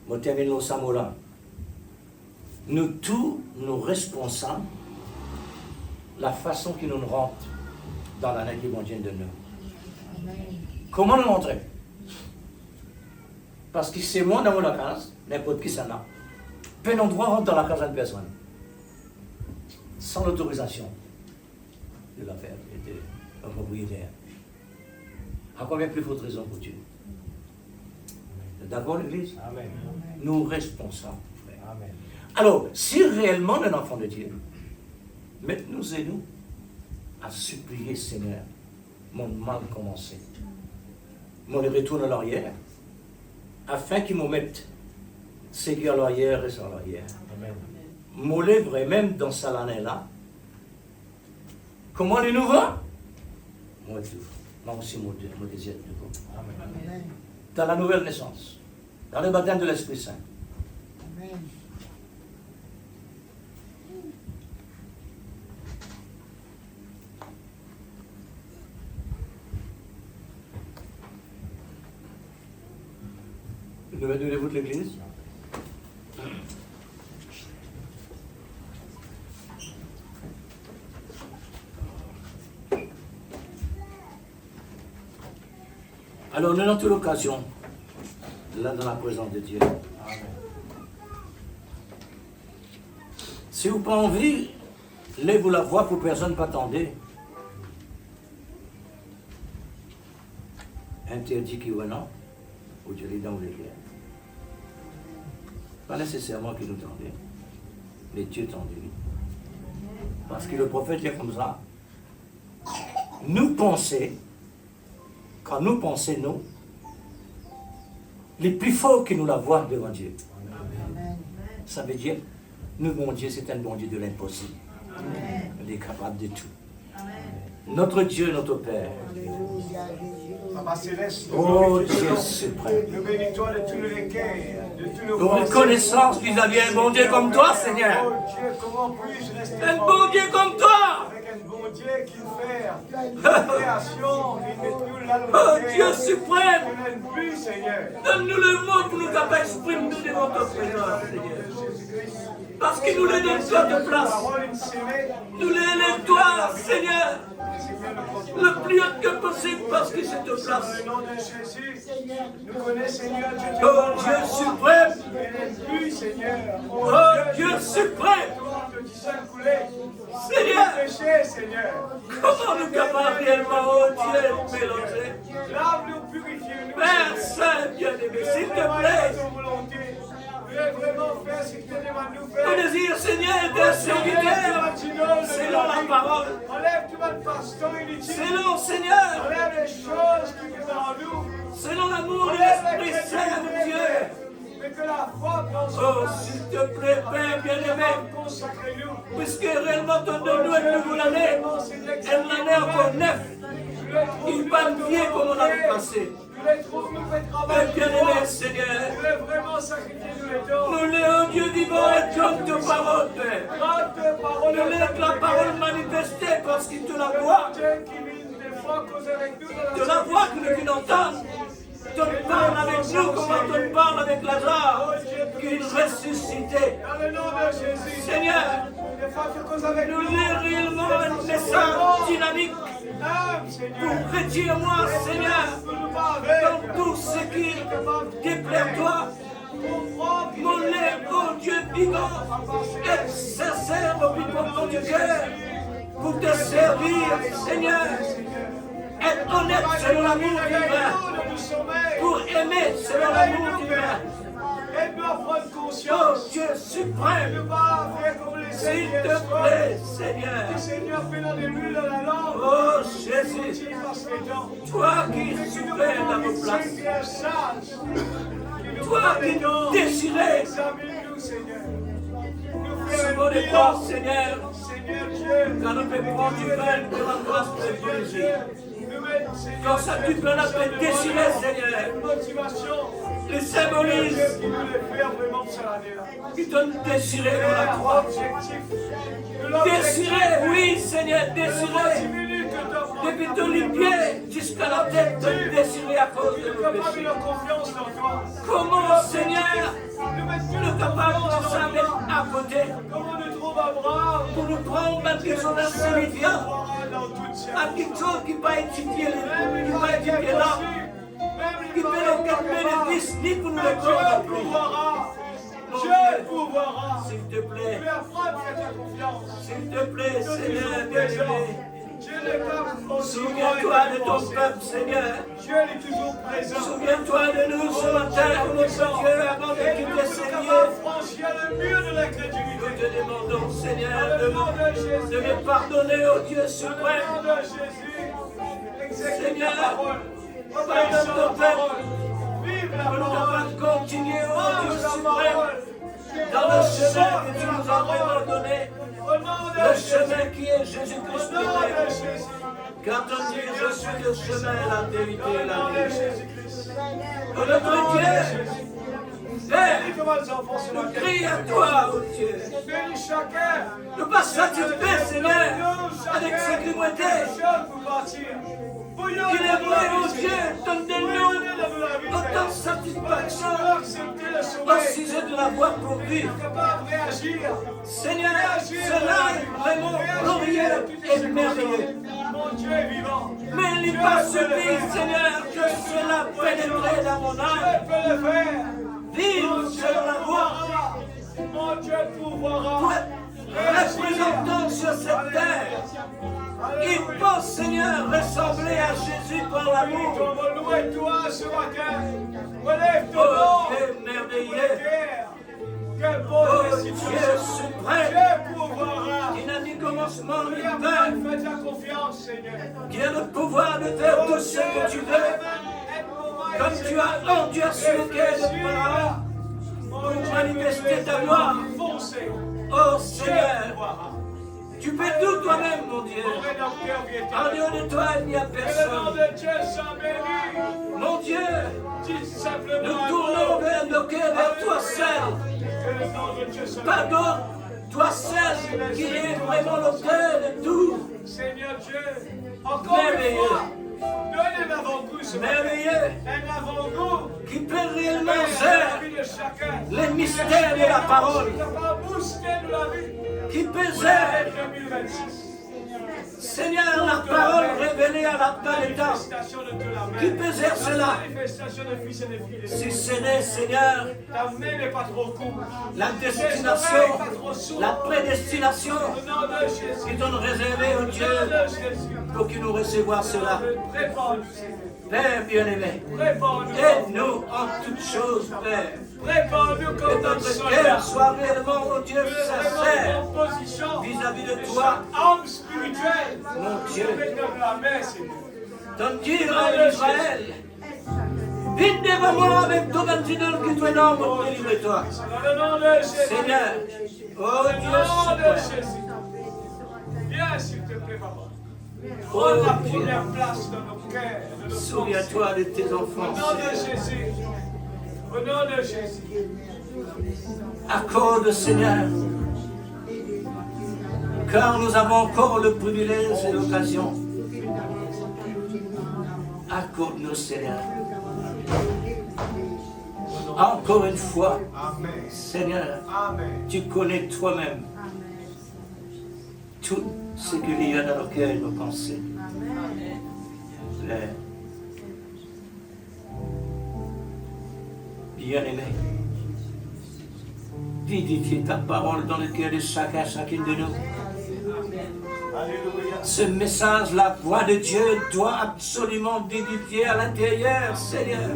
je termine le Samola. Nous tous, nous responsables, la façon qui nous rentre dans l'année qui vient de nous. Amen. Comment nous montrer? Parce que c'est moi dans la case, n'importe qui ça n'a. Peu d'endroit rentre dans la case d'une personne. Sans l'autorisation de l'affaire et de un propriétaire. À combien plus forte raison pour Dieu? D'accord, l'Église? Amen. Nous responsables. Amen. Alors, si réellement un enfant de Dieu, mettez-nous et nous à supplier, Seigneur, mon mal commencé. Mon retourne à l'arrière, afin qu'il me mette ce qui est à l'arrière et sur l'arrière. Amen. Mon lèvre est même dans cette année-là. Comment les nouveaux? Moi tout. Moi aussi, mon désir de nouveau. Amen. Amen. Dans la nouvelle naissance, dans le baptême de l'Esprit Saint. Amen. Levez-vous de l'Église. Alors, nous avons toute l'occasion, là dans la présence de Dieu. Amen. Si vous n'avez pas envie, levez-vous la voix pour personne ne pas attendre. Interdit qui ou non, ou Dieu est dans les liens. Pas nécessairement qu'il nous tendait, mais Dieu tendait. Parce que le prophète est comme ça. Nous pensons, quand nous pensons, nous, les plus forts que nous la voient devant Dieu. Amen. Ça veut dire, nous, mon Dieu, c'est un bon Dieu de l'impossible. Amen. Il est capable de tout. Notre Dieu, notre Père. Alléluia, Jésus. Papa Céleste, Oh Dieu suprême. nous bénissons de tous nos requêtes, de tous nos Nous reconnaissons qu'il y a un bon Dieu comme toi, Seigneur. Oh Dieu, comment puis-je rester Un fort bon Dieu comme toi. avec un bon Dieu qui fait la création, il met tout Oh Dieu suprême, l'ennemi, Seigneur. donne-nous le mot pour nous capables d'exprimer nous devant ton présence, Seigneur. Parce qu'il nous les donne toi de place. Nous les élève toi, Seigneur. Le plus haut que possible parce que c'est de place. Dans le nom de Jésus, nous connaissons, Seigneur, Dieu de Oh Dieu suprême. l'ennemi, Seigneur. Oh Dieu suprême. Seigneur. Péché, Seigneur. Comment nous capables réellement, oh Dieu, de mélanger? Lave-nous, purifie-nous. Père Saint bien-aimé, s'il te plaît. Vraiment faire ce que tu demandes de nous faire. Mon désir, Seigneur, est un serviteur selon la parole. Enlève tout votre passion inutile. Selon, Seigneur, Enlève les choses qui sont en nous. selon l'amour de l'Esprit Saint de Dieu. Mais que la foi prend son Oh, place. s'il te plaît, Père bien-aimé, Consacrez-nous. puisque réellement ton donne-nous une nouvelle année, une année encore neuve. Il va nous vieux comme on a passé. Nous les trouvons, nous faites Père travailler. bien-aimé, Seigneur, Nous voulons vraiment sacrifier nous les dons. nous les Dieu vivant et comme de parole, Père. Grande parole Nous laisse la parole manifestée parce qu'il te la voit. Dieu qui vient des fois causer avec nous dans De la voix que nous voulons entendre. Tu parles avec nous comme tu parles avec Lazare, qu'il ressuscitait. Dans le nom de Jésus. Seigneur, Des fois tu causes avec nous nous. voulons réellement un message dynamique Seigneur. pour retire-moi, Seigneur, Nous nous pas avec. dans tout ce qui déplaire toi. Mon lait, oh Dieu vivant, et sincère au plus profond du cœur, pour te servir, Seigneur. Être honnête selon l'amour divin, pour aimer selon l'amour divin. Aide-nous à prendre Oh conscience. Dieu suprême, Ne pas faire comme les s'il te Seigneurs. plaît, Seigneur. Seigneur, fais dans des bulles dans la langue. Oh Jésus, Qui passe les dents. toi qui suprême dans nos places, Seigneur sage. toi qui désirais Examine-nous, Seigneur. Nous ce faire mot un de bilan. toi, Seigneur, Seigneur Dieu. quand nous pouvons prendre du pain de la grâce de Jésus. Quand ça tu peux la faire désirer, Seigneur, Motivation. le symbolise, Qui nous les fait vraiment pour cette année-là. qui donne désirer dans la croix. Désirer, oui, Seigneur, désirer. Depuis tous les pieds jusqu'à la tête, donne désirer à cause de nos péchés. Confiance en toi. Comment, Seigneur, Nous mettons nous sommes capables de s'en mettre à côté Comment nous trouve Abraham. pour nous prendre malgré son insignifiant, Dans toute cette à quelque chose qui va étudier l'art, qui peut aucun bénéfice ni pour nous le prendre plus. Dieu pourvoira. S'il te plaît, Tu as frappé ta confiance. s'il te plaît, Seigneur bien-aimé, Dieu n'est pas aussi souviens-toi de ton peuple, Seigneur. Dieu est toujours présent. Souviens-toi de nous ce matin, notre Dieu, avant de Et nous quitter sommes ces capables lieux. de franchir le mur de Nous l'incrédulité. te demandons, Seigneur, Dans le nom de Jésus. de me pardonner, ô Dieu Dans le suprême. nom de Jésus. Exécute Seigneur, la parole. pardonne Obéissons ton la peuple. parole. Vive la Pour nous parole. capables de continuer, ô Dieu Mange la suprême, parole. dans le chemin que tu nous as vraiment donné, Au nom de le Jésus. chemin qui est Jésus-Christ Au nom de lui-même. Jésus. Car ton Dieu, je suis le chemin, la vérité Dans et le la nom de vie. Jésus-Christ. Oh notre Dieu, Père, Bénis comment les enfants se nous la crions à toi, ô Dieu. Bénis chacun. Ne pas satisfaire, Seigneur, avec ce qui m'était. Il est vrai, ô Dieu, donne-nous autant de satisfaction au sujet de la voie pour vivre. Seigneur, cela est vraiment glorieux et merveilleux. Mais il n'est pas suffi, Seigneur, que cela pénètre dans mon âme. Vivre selon la voie Mon Dieu pourvoira. pour être représentant sur cette terre. Il peut, Seigneur, ressembler à Jésus par l'amour. On va louer toi ce matin. Relève ton Oh, nom. Dieu merveilleux. Quel beau Oh, restitution. Dieu suprême, Dieu pourvoira. qui n'a ni commencement ni Fais fin, ta confiance, Seigneur. qui a le pouvoir de faire tout ce que tu veux, comme tu as endurci le cœur de Pharaon pour manifester ta gloire. Foncez. Oh Seigneur, tu fais tout toi-même, mon Dieu. Mon Rédempteur vient. En dehors de toi, il n'y a Que le nom personne. de Dieu soit béni. Mon Dieu, Dis simplement nous un tournons mot. vers nos cœurs, vers toi seul. Que le nom de Dieu soit Pas d'autre, toi seul qui est vraiment l'auteur de tout. Seigneur Dieu, encore une Merveilleux. fois, donnez davantage ce merveilleux, Un avant-goût. qui peut réellement La faire vie de chacun. les mystères de la parole, La mystère de la vie. qui peut Pour faire, l'année 2026. Seigneur, la parole révélée à la fin des temps, Manifestation de Dieu la qui main. peut faire cela. Manifestation de fils et de filles. Si ce n'est, Seigneur, Ta main n'est pas trop courte. la Tes destination, oreilles pas trop sourdes. la prédestination Au nom de Jésus. qui donne réservé au Au nom Dieu de Jésus. pour qu'il nous recevoir cela. Prépare-nous, Seigneur. Père bien-aimé, Prépare-nous. aide-nous en toutes choses, Père. Prépare-nous Que comme un notre soldat. cœur soit réellement, oh Dieu, sincère En position vis-à-vis de de toi, chaque âme spirituelle. mon Dieu. Avec la main, Seigneur. Ton Dieu en Israël. Viens devant moi avec ton antidote qui te nomme pour délivrer toi. Dans le nom de Jésus. Seigneur, oh Dans le Dieu, nom de Seigneur. Jésus. Viens, s'il te plaît, maman. Oh Prends la Dieu, première place dans nos cœurs, dans nos souviens-toi de tes Au enfants. nom de Seigneur. Jésus. Au nom de Jésus. Accorde, Seigneur, car nous avons encore le privilège et l'occasion. Accorde-nous, Seigneur. Encore une fois, Amen. Seigneur, Amen. tu connais toi-même tout ce qu'il y a dans nos cœurs et nos pensées. Père, bien-aimé, vivifie ta parole dans le cœur de chacune de nous. Alléluia. Ce message, la voix de Dieu doit absolument vivifier à l'intérieur, Seigneur.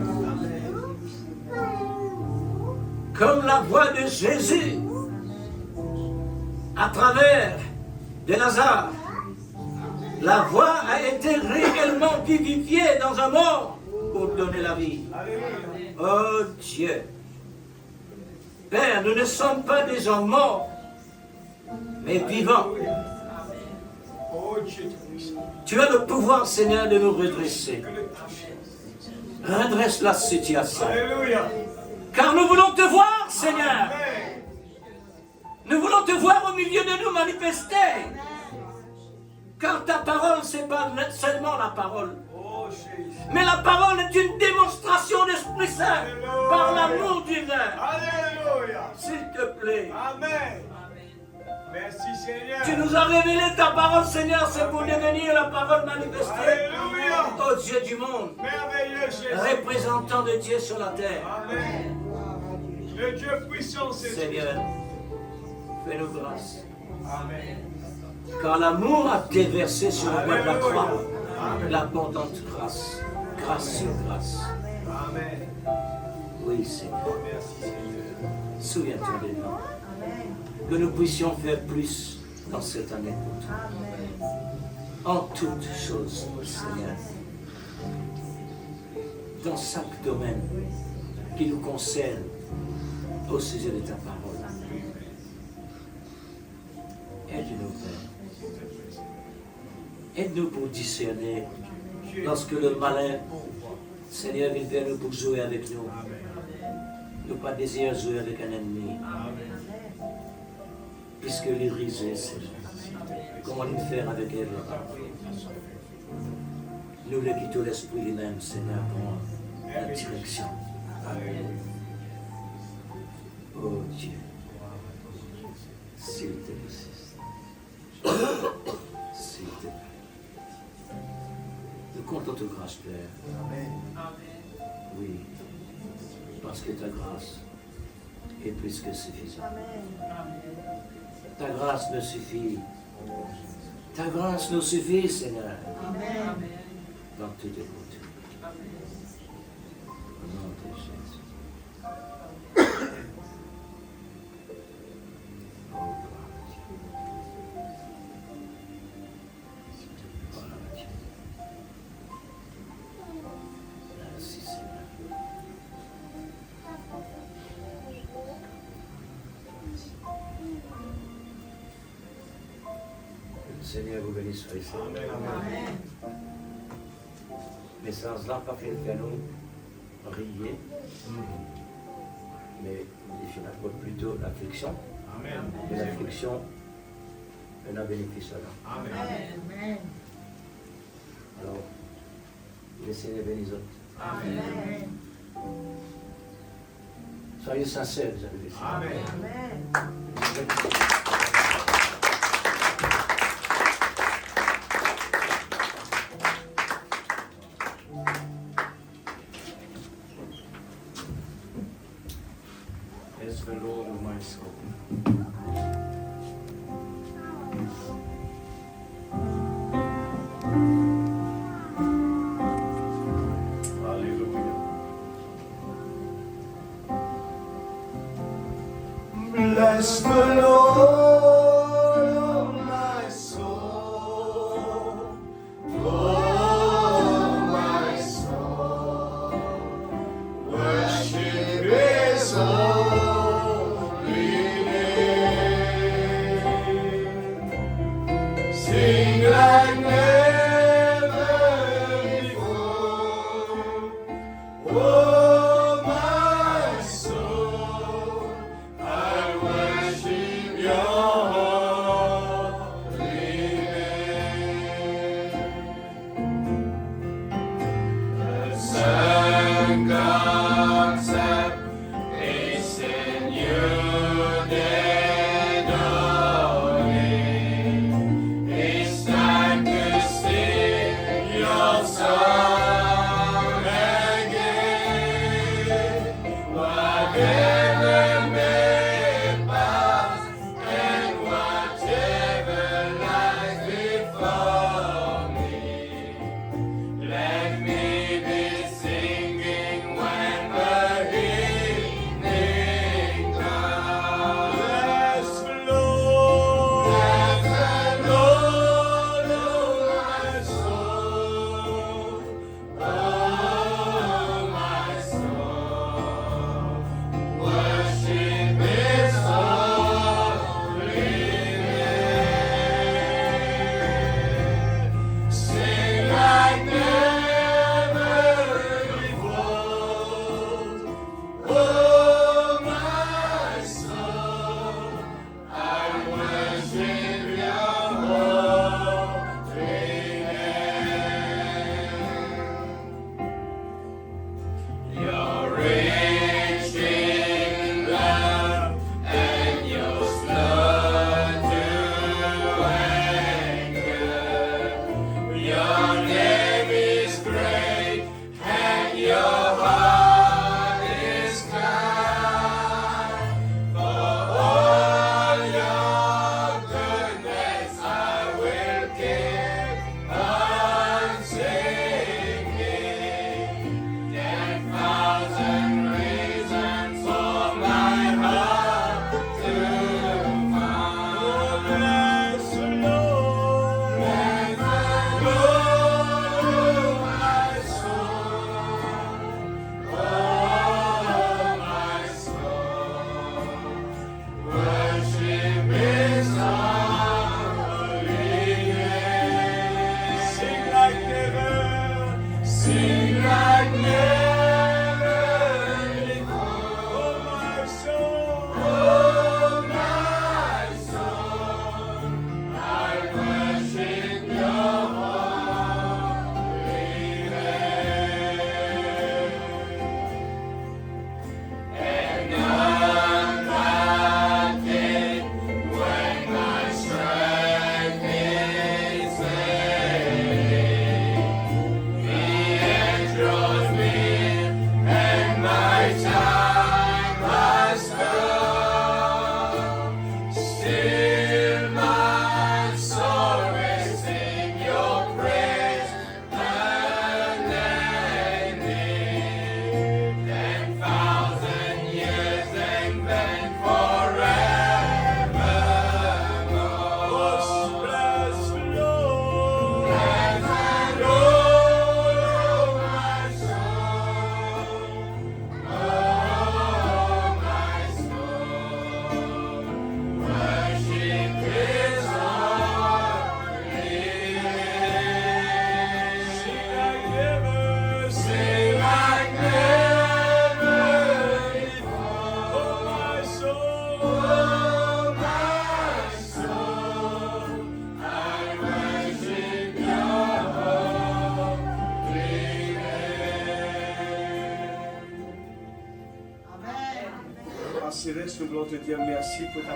Comme la voix de Jésus à travers de Lazare. La voix a été réellement vivifiée dans un mort pour donner la vie. Oh Dieu. Père, nous ne sommes pas des gens morts, mais vivants. Oh Dieu Tout-Puissant. Tu as le pouvoir, Seigneur, de nous redresser. Redresse la situation. Alléluia. Car nous voulons te voir, Seigneur. Amen. Nous voulons te voir au milieu de nous manifester. Car ta parole, ce n'est pas seulement la parole. Oh Jésus. Mais la parole est une démonstration d'Esprit Saint par l'amour divin. Alléluia. S'il te plaît. Amen. Merci Seigneur. Tu nous as révélé ta parole, Seigneur, c'est pour devenir la parole manifestée. Alléluia. Ô Dieu du monde, Merveilleux Jésus. représentant de Dieu sur la terre. Amen. Le Dieu puissant, c'est Seigneur, fais-nous grâce. Amen. Car l'amour a déversé sur le bois de la croix Amen. l'abondante grâce. Grâce sur grâce. Amen. Oui, Seigneur. Merci Seigneur. Souviens-toi de nous. Que nous puissions faire plus dans cette année pour toi. En toutes choses, Seigneur. Dans chaque domaine qui nous concerne au sujet de ta parole. Aide-nous, Père. Aide-nous pour discerner lorsque le malin, Seigneur, vient vers nous pour jouer avec nous. Nous pas désirer jouer avec un ennemi. Puisque l'irisé, Seigneur. Comment nous faire avec elle? Nous le quittons l'esprit lui-même, Seigneur, pour la direction. Oh Dieu, s'il te plaît, s'il te plaît. Nous comptons ta grâce, Père. Oui, parce que ta grâce est plus que suffisante. Ta grâce me suffit. Ta grâce nous suffit, Seigneur. Dans toutes les côtés. Au nom de Jésus. Oh, gloire à Dieu. Gloire à Dieu. Merci, Seigneur. Que le Seigneur vous bénisse, frères et sœurs. Mais sans cela, pas fait qu'à nous rier, mais il faut plutôt l'affliction. Amen. Et l'affliction, elle a bénéfice à l'homme. Amen. Alors, le Seigneur bénisse. Amen. Soyez sincères, vous avez des Amen. Bless the Lord of my soul. Hallelujah. Bless the Lord, oh my soul. Oh, my soul. Worship His holy name. Sing like never before. Oh, my soul. I worship Your holy name. The sun comes up, it's in your dead dawning. It's time to sing Your song again. Whatever may pass and whatever lies before me, let me be singing when the evening comes. Bless the Lord, oh my soul, oh my soul. Worship His holy name. Sing like never before. Oh, my soul, I worship Your holy name. You're rich in love and You're slow to anger. Your name is great and Your heart is kind. For all Your goodness I will keep on singing. 10,000 reasons for my heart to find. Oh, bless the Lord, bless the Lord, my soul. Oh, my soul. Worship His holy name. Sing like never before. Oh, my soul, I worship Your holy name. And none can take when my strength is failing. The edge draws me Céleste, nous voulons te dire merci pour ta